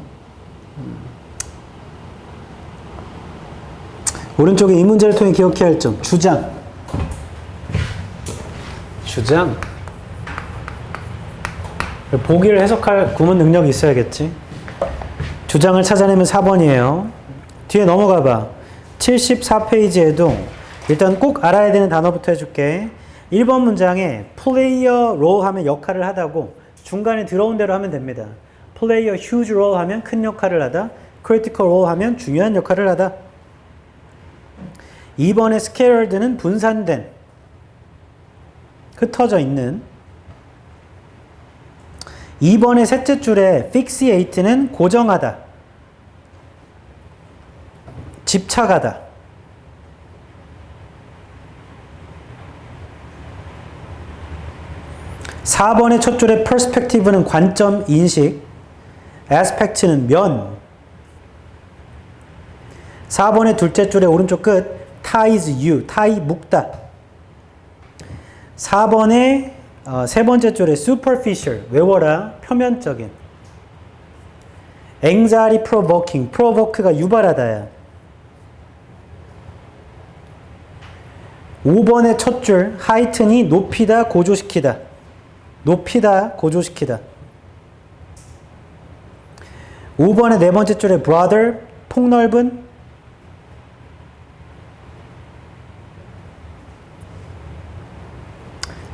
오른쪽에 이 문제를 통해 기억해야 할 점. 주장. 주장. 보기를 해석할 구문 능력이 있어야겠지. 주장을 찾아내면 4번이에요. 뒤에 넘어가 봐. 74페이지에도 일단 꼭 알아야 되는 단어부터 해줄게. 1번 문장에 player role 하면 역할을 하다고 중간에 들어온 대로 하면 됩니다. player huge role 하면 큰 역할을 하다. critical role 하면 중요한 역할을 하다. 2번에 scattered는 분산된, 흩어져 있는. 2번의 셋째 줄에 fixate는 고정하다, 집착하다. 4번의 첫 줄에 perspective는 관점, 인식, aspect는 면. 4번의 둘째 줄에 오른쪽 끝 ties you, tie 묶다. 4번의 세 번째 줄에 superficial, 외워라, 표면적인. anxiety provoking, provoke가 유발하다야. 5번의 첫 줄 heighten이 높이다, 고조시키다. 높이다, 고조시키다. 5번의 네 번째 줄에 broader, 폭넓은.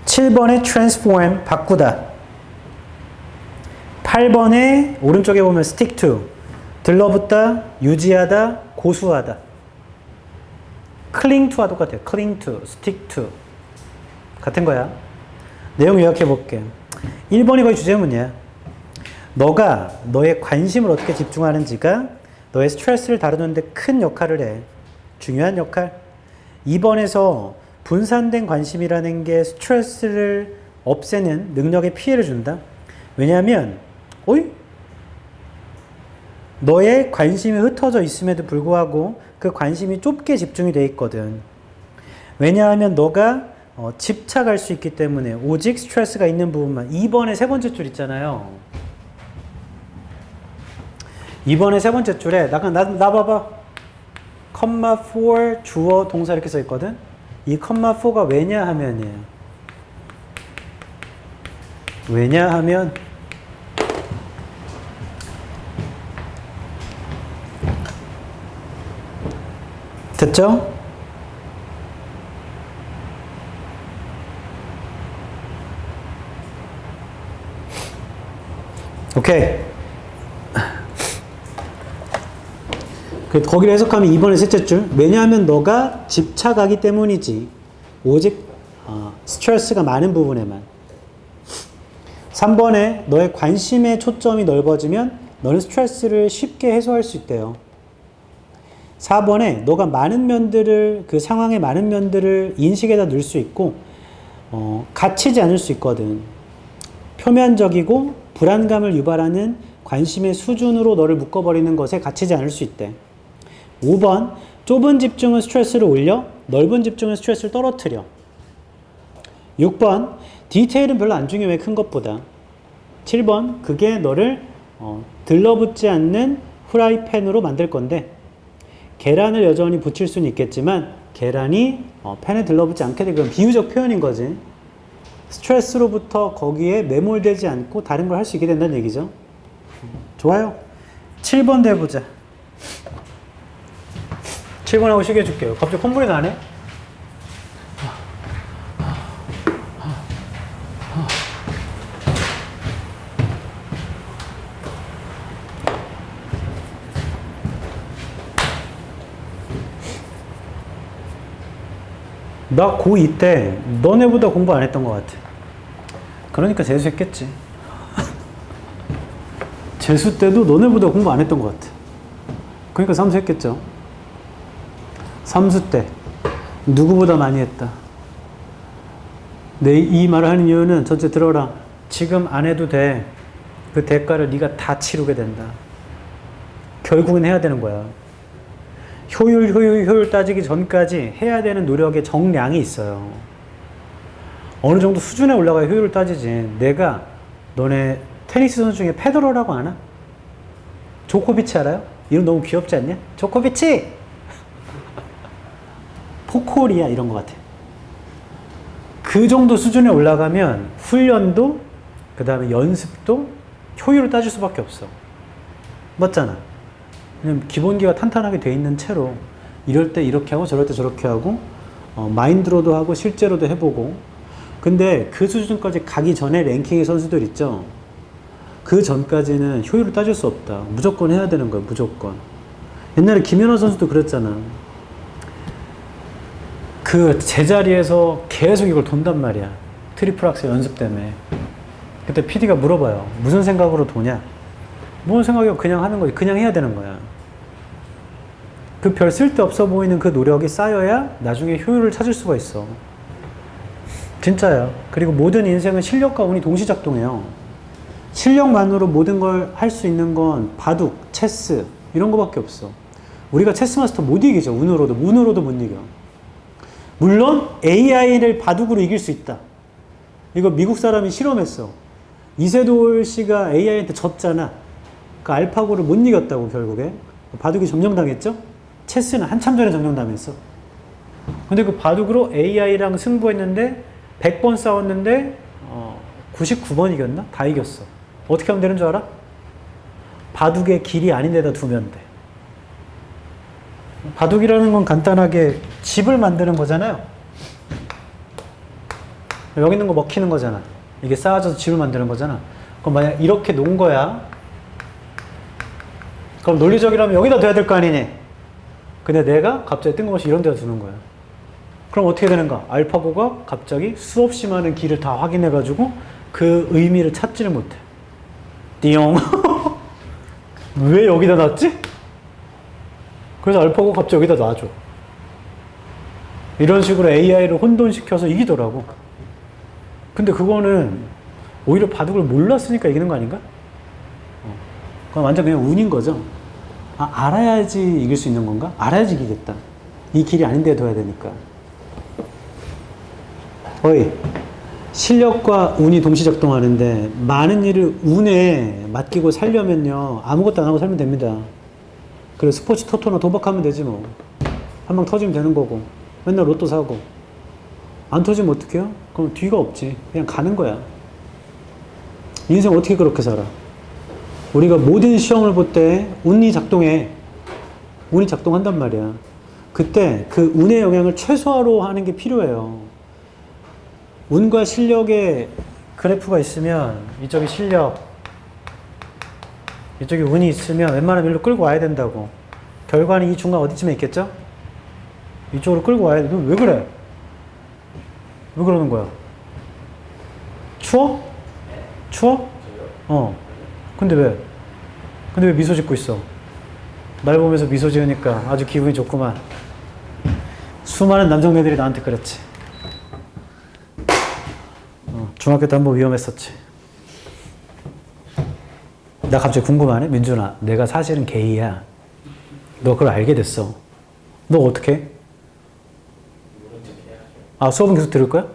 7번에 transform, 바꾸다. 8번에 오른쪽에 보면 stick to, 들러붙다, 유지하다, 고수하다. cling to와 똑같아요. cling to, stick to. 같은 거야. 내용 요약해 볼게. 1번이 거의 주제문이야. 너가 너의 관심을 어떻게 집중하는지가 너의 스트레스를 다루는데 큰 역할을 해. 중요한 역할. 2번에서 분산된 관심이라는 게 스트레스를 없애는 능력에 피해를 준다. 왜냐하면 너의 관심이 흩어져 있음에도 불구하고 그 관심이 좁게 집중이 돼 있거든. 왜냐하면 너가 집착할 수 있기 때문에 오직 스트레스가 있는 부분만. 2번의 세 번째 줄 있잖아요. 2번의 세 번째 줄에 나 봐봐. 컴마 4 주어 동사 이렇게 써 있거든. 이 컴마 4가 왜냐하면이에요. 왜냐하면 됐죠? 오케이. 거기를 해석하면 2번의 셋째 줄. 왜냐하면 너가 집착하기 때문이지. 오직 스트레스가 많은 부분에만. 3번에 너의 관심의 초점이 넓어지면 너는 스트레스를 쉽게 해소할 수 있대요. 4번에 너가 많은 면들을, 그 상황의 많은 면들을 인식에다 넣을 수 있고 갇히지 않을 수 있거든. 표면적이고 불안감을 유발하는 관심의 수준으로 너를 묶어버리는 것에 갇히지 않을 수 있대. 5번, 좁은 집중은 스트레스를 올려, 넓은 집중은 스트레스를 떨어뜨려. 6번, 디테일은 별로 안 중요해, 큰 것보다. 7번, 그게 너를 들러붙지 않는 후라이팬으로 만들 건데, 계란을 여전히 붙일 수는 있겠지만 계란이 팬에 들러붙지 않게 되면 비유적 표현인 거지. 스트레스로부터 거기에 매몰되지 않고 다른 걸 할 수 있게 된다는 얘기죠. 좋아요. 7번도 해보자. 7번하고 쉬게 해줄게요. 갑자기 콧물이 나네? 나 고2 때 너네보다 공부 안 했던 것 같아. 그러니까 재수했겠지. 재수 때도 너네보다 공부 안 했던 것 같아. 그러니까 삼수했겠죠. 삼수 때 누구보다 많이 했다. 내 이 말을 하는 이유는 전체 들어라. 지금 안 해도 돼. 그 대가를 네가 다 치르게 된다. 결국은 해야 되는 거야. 효율 따지기 전까지 해야 되는 노력의 정량이 있어요. 어느 정도 수준에 올라가야 효율을 따지지. 내가 너네 테니스 선수 중에 페더러라고 아나? 조코비치 알아요? 이름 너무 귀엽지 않냐? 조코비치! 포코리아 이런 것 같아. 그 정도 수준에 올라가면 훈련도 그 다음에 연습도 효율을 따질 수밖에 없어. 맞잖아. 왜냐면 기본기가 탄탄하게 돼 있는 채로 이럴 때 이렇게 하고 저럴 때 저렇게 하고 마인드로도 하고 실제로도 해보고. 근데 그 수준까지 가기 전에 랭킹의 선수들 있죠. 그 전까지는 효율을 따질 수 없다. 무조건 해야 되는 거야, 무조건. 옛날에 김연아 선수도 그랬잖아. 그 제자리에서 계속 이걸 돈단 말이야. 트리플 악셀 연습 때문에. 그때 PD가 물어봐요. 무슨 생각으로 도냐? 무슨 생각이고 그냥 하는 거지. 그냥 해야 되는 거야. 그 별 쓸데없어 보이는 그 노력이 쌓여야 나중에 효율을 찾을 수가 있어. 진짜야. 그리고 모든 인생은 실력과 운이 동시 작동해요. 실력만으로 모든 걸 할 수 있는 건 바둑, 체스 이런 거밖에 없어. 우리가 체스 마스터 못 이기죠. 운으로도 못 이겨. 물론 AI를 바둑으로 이길 수 있다. 이거 미국 사람이 실험했어. 이세돌 씨가 AI한테 졌잖아. 그 알파고를 못 이겼다고 결국에. 바둑이 점령당했죠? 체스는 한참 전에 점령당했어. 근데 그 바둑으로 AI랑 승부했는데 100번 싸웠는데 99번 이겼나? 다 이겼어. 어떻게 하면 되는 줄 알아? 바둑의 길이 아닌 데다 두면 돼. 바둑이라는 건 간단하게 집을 만드는 거잖아요. 여기 있는 거 먹히는 거잖아. 이게 쌓아져서 집을 만드는 거잖아. 그럼 만약 이렇게 놓은 거야. 그럼 논리적이라면 여기다 둬야 될 거 아니니? 근데 내가 갑자기 뜬금없이 이런 데다 두는 거야. 그럼 어떻게 되는가? 알파고가 갑자기 수없이 많은 길을 다 확인해가지고 그 의미를 찾지를 못해. 띠용. 왜 여기다 놨지? 그래서 알파고가 갑자기 여기다 놔줘. 이런 식으로 AI를 혼돈시켜서 이기더라고. 근데 그거는 오히려 바둑을 몰랐으니까 이기는 거 아닌가? 그건 완전 그냥 운인 거죠. 알아야지 이길 수 있는 건가? 알아야지 이기겠다. 이 길이 아닌데 둬야 되니까. 실력과 운이 동시 작동하는데 많은 일을 운에 맡기고 살려면요. 아무것도 안 하고 살면 됩니다. 그래 스포츠 토토나 도박하면 되지 뭐. 한 방 터지면 되는 거고. 맨날 로또 사고. 안 터지면 어떡해요? 그럼 뒤가 없지. 그냥 가는 거야. 인생 어떻게 그렇게 살아? 우리가 모든 시험을 볼 때 운이 작동해. 운이 작동한단 말이야. 그때 그 운의 영향을 최소화로 하는 게 필요해요. 운과 실력의 그래프가 있으면 이쪽이 실력, 이쪽이 운이 있으면 웬만하면 일로 끌고 와야 된다고. 결과는 이 중간 어디쯤에 있겠죠? 이쪽으로 끌고 와야 돼. 너 왜 그래? 왜 그러는 거야? 추워? 추워? 근데 왜? 근데 왜 미소 짓고 있어? 날 보면서 미소 지으니까 아주 기분이 좋구만. 수많은 남성애들이 나한테 그랬지. 중학교 때 한번 위험했었지. 나 갑자기 궁금하네? 민준아, 내가 사실은 게이야. 너 그걸 알게 됐어. 너 어떻게? 수업은 계속 들을 거야?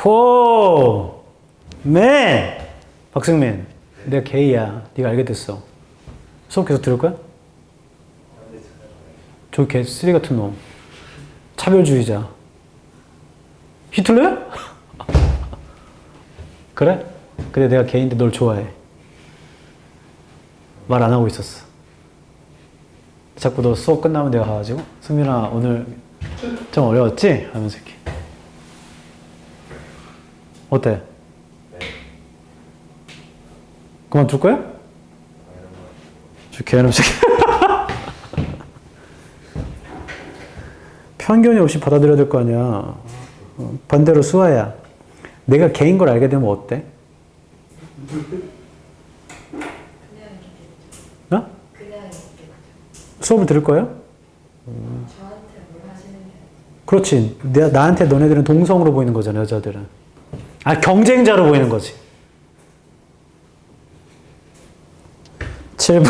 호! 맨! 박승민, 내가 게이야. 네가 알게 됐어. 수업 계속 들을 거야? 저 개 쓰레기 같은 놈. 차별주의자. 히틀러야? 그래? 그래 내가 게이인데 널 좋아해. 말 안 하고 있었어. 자꾸 너 수업 끝나면 내가 가가지고 승민아 오늘 좀 어려웠지? 하면서 이렇게. 어때? 그만둘 거야? 저 개놈 새끼. 편견이 없이 받아들여야 될 거 아니야. 반대로 수아야. 내가 개인 걸 알게 되면 어때? 어? 그냥 수업을 들을 거예요? 저한테 뭘 하시는 게 그렇지. 나한테 너네들은 동성으로 보이는 거잖아, 여자들은. 경쟁자로 보이는 거지. 7번.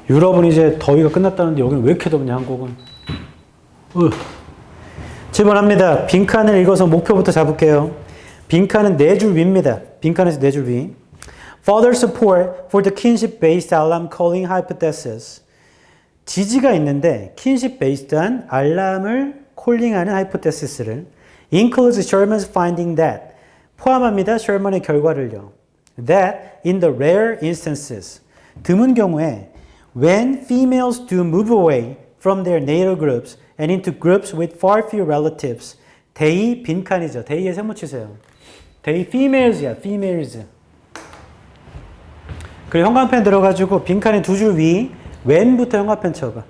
유럽은 이제 더위가 끝났다는데 여기는 왜 이렇게 덥냐, 한국은. 7번 합니다. 빈칸을 읽어서 목표부터 잡을게요. 빈칸은 4줄 위입니다. 빈칸에서 4줄 위. Further support for the kinship-based alarm calling hypothesis. 지지가 있는데 kinship-based한 알람을 콜링하는 hypothesis를 includes Sherman's finding that 포함합니다. 셔먼의 결과를요. that in the rare instances, 드문 경우에 when females do move away from their natal groups and into groups with far fewer relatives, they 빈칸이죠. they에 세모 치세요. they females야, females. 그리고 형광펜 들어가지고 빈칸에 두 줄 위 when부터 형광펜 쳐봐.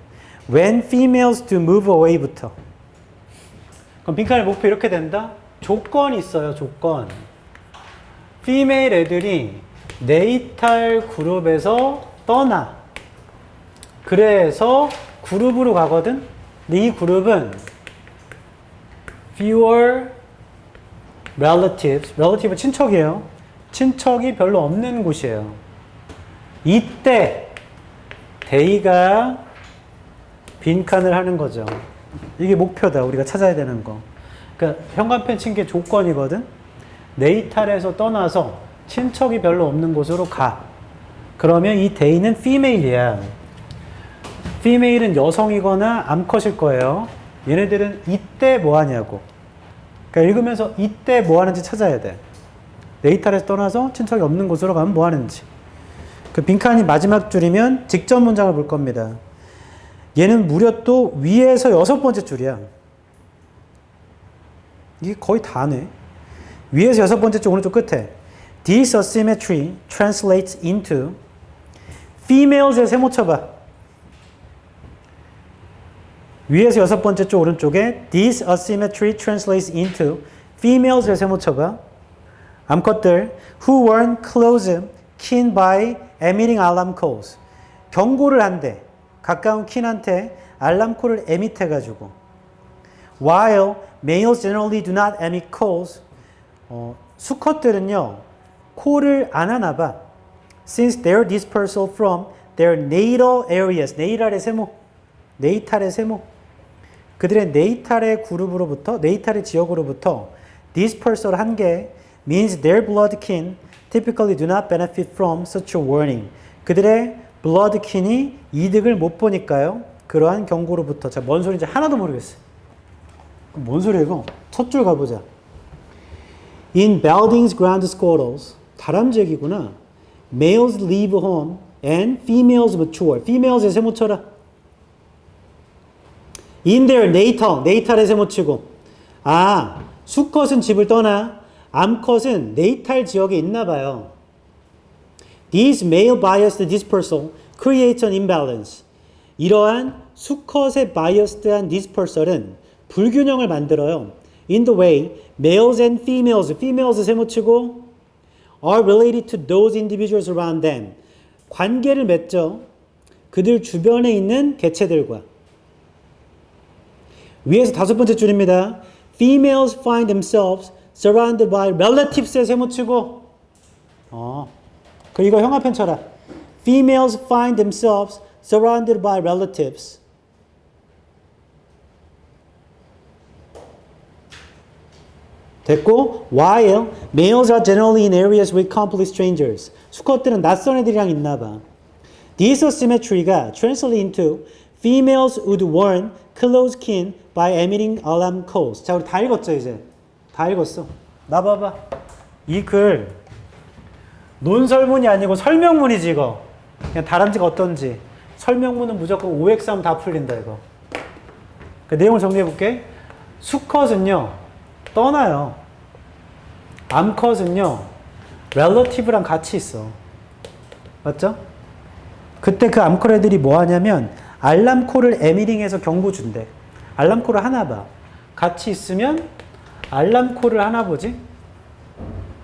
when females do move away부터. 그럼 빈칸의 목표 이렇게 된다? 조건이 있어요. 조건. female 애들이 네이탈 그룹에서 떠나. 그래서 그룹으로 가거든? 근데 이 그룹은 fewer relatives, relative는 친척이에요. 친척이 별로 없는 곳이에요. 이때 they가 빈칸을 하는 거죠. 이게 목표다. 우리가 찾아야 되는 거. 그러니까 형광펜 친 게 조건이거든. 네이탈에서 떠나서 친척이 별로 없는 곳으로 가. 그러면 이 they는 female이야. female은 여성이거나 암컷일 거예요. 얘네들은 이때 뭐 하냐고. 그러니까 읽으면서 이때 뭐 하는지 찾아야 돼. 네이탈에서 떠나서 친척이 없는 곳으로 가면 뭐 하는지. 그 빈칸이 마지막 줄이면 직접 문장을 볼 겁니다. 얘는 무려 또 위에서 6번째 줄이야. 이게 거의 다네. 위에서 6번째 줄 오른쪽 끝에 This asymmetry translates into females에 세모 쳐봐. 위에서 6번째 줄 오른쪽에 This asymmetry translates into females에 세모 쳐봐. 암컷들 who weren't close kin by emitting alarm calls. 경고를 한대. 가까운 킨한테 알람콜을 에밋해가지고. While males generally do not emit calls. 수컷들은요. 콜을 안 하나 봐. Since their dispersal from their natal areas. 네이탈의 세모. 네이탈의 세모. 그들의 네이탈의 그룹으로부터, 네이탈의 지역으로부터 dispersal 한 게 means their blood kin typically do not benefit from such a warning. 그들의 blood kin이 이득을 못 보니까요. 그러한 경고로부터. 자, 뭔 소리인지 하나도 모르겠어요. 뭔 소리야 이거? 첫 줄 가보자. In Balding's ground squirrels, 다람쥐이구나. Males leave home and females mature. Females에 세모 쳐라. In their natal, natal에 세모 치고. 아, 수컷은 집을 떠나. 암컷은 네이탈 지역에 있나 봐요. These male biased dispersal creates an imbalance. 이러한 수컷의 biased한 dispersal은 불균형을 만들어요. In the way males and females, females 세모치고 are related to those individuals around them. 관계를 맺죠. 그들 주변에 있는 개체들과. 위에서 5번째 줄입니다. Females find themselves surrounded by relatives에 세모치고 이거 형아펜 쳐라. Females find themselves surrounded by relatives. 됐고, while males are generally in areas with complete strangers. 수컷들은 낯선 애들이랑 있나 봐. This asymmetry가 translate into females would warn close kin by emitting alarm calls. 자, 우리 다 읽었죠, 이제? 다 읽었어. 나 봐봐. 이 글 논설문이 아니고 설명문이지 이거. 그냥 다람쥐가 어떤지. 설명문은 무조건 OX하면 다 풀린다 이거. 그 내용을 정리해 볼게. 수컷은요 떠나요. 암컷은요 relative랑 같이 있어. 맞죠? 그때 그 암컷 애들이 뭐 하냐면 알람콜을 에미링해서 경고 준대. 알람콜을 하나 봐. 같이 있으면 알람콜을 하나 보지?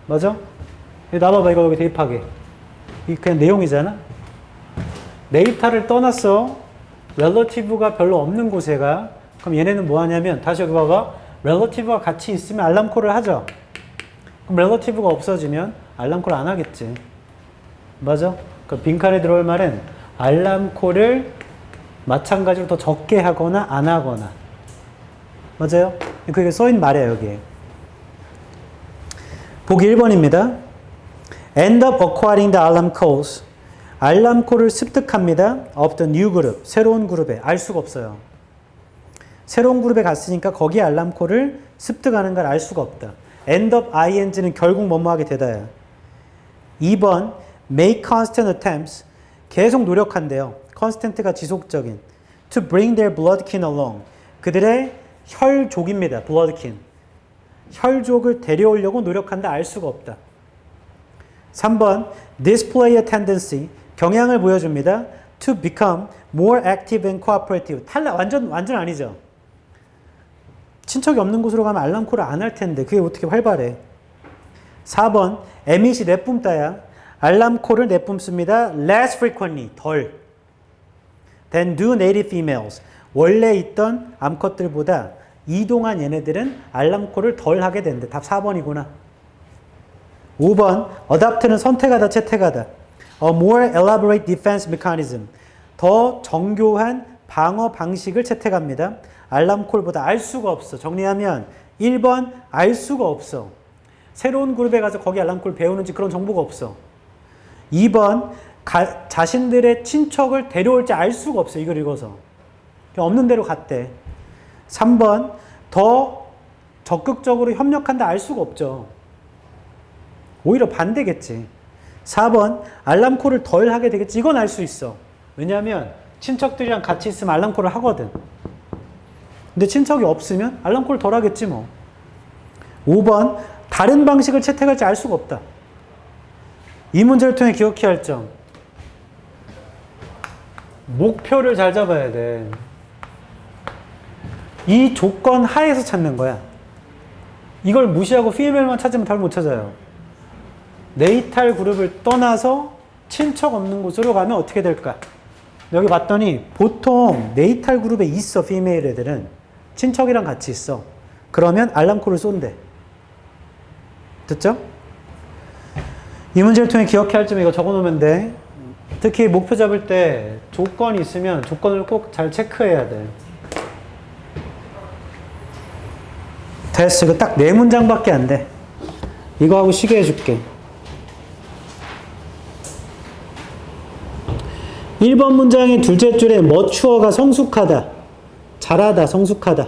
맞아? 나봐봐 이거 여기 대입하게. 이게 그냥 내용이잖아. 네이탈을 떠났어. 렐러티브가 별로 없는 곳에 가. 그럼 얘네는 뭐 하냐면 다시 여기 봐봐. 렐러티브가 같이 있으면 알람콜을 하죠. 그럼 렐러티브가 없어지면 알람콜 안 하겠지. 맞아? 그 빈칸에 들어올 말은 알람콜을 마찬가지로 더 적게 하거나 안 하거나. 맞아요? 그게 써있는 말이에요 여기에. 보기 1번입니다. End up acquiring the alarm calls. 알람콜을 습득합니다. of the new group. 새로운 그룹에. 알 수가 없어요. 새로운 그룹에 갔으니까 거기에 알람콜을 습득하는 걸 알 수가 없다. end up ing는 결국 뭐뭐하게 되다야. 2번 make constant attempts 계속 노력한대요. constant가 지속적인 to bring their bloodkin along 그들의 혈족입니다. bloodkin 혈족을 데려오려고 노력한다. 알 수가 없다. 3번 display a tendency 경향을 보여줍니다. to become more active and cooperative 탈락 완전 아니죠. 친척이 없는 곳으로 가면 알람콜을 안 할 텐데 그게 어떻게 활발해. 4번 에밋이 내뿜다야 알람콜을 내뿜습니다. less frequently 덜 than do native females 원래 있던 암컷들보다 이동한 얘네들은 알람콜을 덜 하게 된대. 답 4번이구나. 5번 adopt는 선택하다 채택하다 a more elaborate defense mechanism 더 정교한 방어 방식을 채택합니다. 알람콜보다 알 수가 없어. 정리하면 1번 알 수가 없어. 새로운 그룹에 가서 거기 알람콜 배우는지 그런 정보가 없어. 2번 자신들의 친척을 데려올지 알 수가 없어. 이걸 읽어서. 그냥 없는 대로 갔대. 3번 더 적극적으로 협력한다 알 수가 없죠. 오히려 반대겠지. 4번 알람콜을 덜 하게 되겠지. 이건 알 수 있어. 왜냐하면 친척들이랑 같이 있으면 알람콜을 하거든. 근데 친척이 없으면 알람콜을 덜 하겠지 뭐. 5번 다른 방식을 채택할지 알 수가 없다. 이 문제를 통해 기억해야 할 점. 목표를 잘 잡아야 돼. 이 조건 하에서 찾는 거야. 이걸 무시하고 피메일만 찾으면 답을 못 찾아요. 네이탈 그룹을 떠나서 친척 없는 곳으로 가면 어떻게 될까? 여기 봤더니 보통 네이탈 그룹에 있어. 피메일 애들은 친척이랑 같이 있어. 그러면 알람콜을 쏜대. 됐죠? 이 문제를 통해 기억해야 할 점에 이거 적어놓으면 돼. 특히 목표 잡을 때 조건이 있으면 조건을 꼭 잘 체크해야 돼. 됐어. 이거 딱 4문장밖에 안 돼. 이거 하고 쉬게 해줄게. 1번 문장의 둘째 줄에 머추어가 성숙하다. 잘하다, 성숙하다.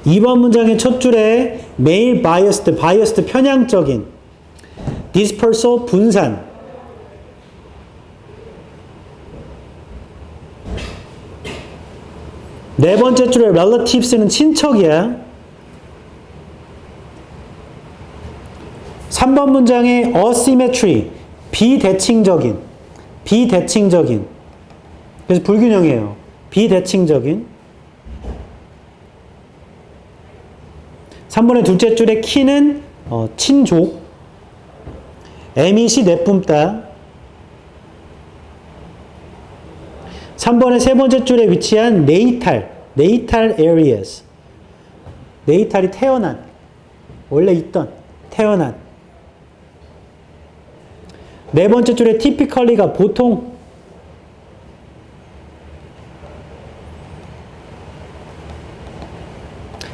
2번 문장의 첫 줄에 male biased 편향적인 dispersal 분산 네 번째 줄에 relatives는 친척이야. 3번 문장의 asymmetry 비대칭적인 그래서 불균형이에요. 비대칭적인 3번의 둘째 줄에 키는 친족 에밋이 내뿜다 3번의 세 번째 줄에 위치한 네이탈 areas 네이탈이 태어난 원래 있던 태어난 네 번째 줄에 typically가 보통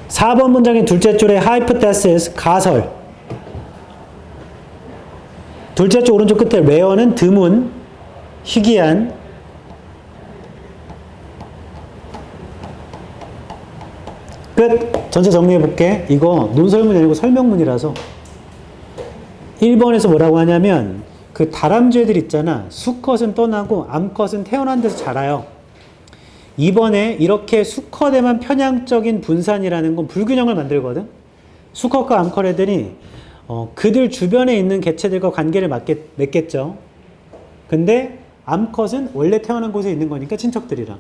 4번 문장의 둘째 줄에 hypothesis 가설 둘째 줄 오른쪽 끝에 rare는 드문 희귀한 끝. 전체 정리해 볼게. 이거 논설문이 아니고 설명문이라서 1번에서 뭐라고 하냐면 그 다람쥐들 있잖아. 수컷은 떠나고 암컷은 태어난 데서 자라요. 2번에 이렇게 수컷에만 편향적인 분산이라는 건 불균형을 만들거든. 수컷과 암컷 애들이 그들 주변에 있는 개체들과 관계를 맺겠죠. 근데 암컷은 원래 태어난 곳에 있는 거니까 친척들이랑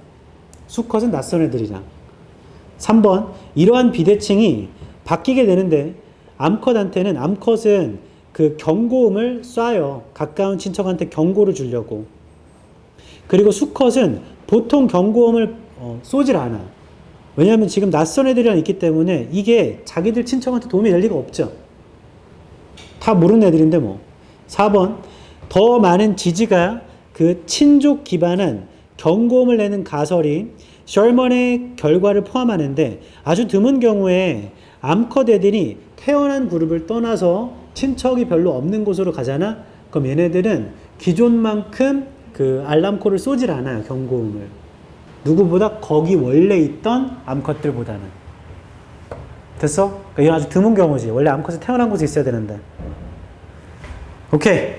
수컷은 낯선 애들이랑 3번 이러한 비대칭이 바뀌게 되는데 암컷은 그 경고음을 쏴요. 가까운 친척한테 경고를 주려고. 그리고 수컷은 보통 경고음을 쏘질 않아. 왜냐하면 지금 낯선 애들이랑 있기 때문에 이게 자기들 친척한테 도움이 될 리가 없죠. 다 모르는 애들인데 뭐. 4번 더 많은 지지가 그 친족 기반한 경고음을 내는 가설이 셜먼의 결과를 포함하는데 아주 드문 경우에 암컷 애들이 태어난 그룹을 떠나서 친척이 별로 없는 곳으로 가잖아. 그럼 얘네들은 기존만큼 그 알람콜을 쏘질 않아요. 경고음을. 누구보다 거기 원래 있던 암컷들보다는. 됐어? 그러니까 이런 아주 드문 경우지. 원래 암컷이 태어난 곳에 있어야 되는데. 오케이.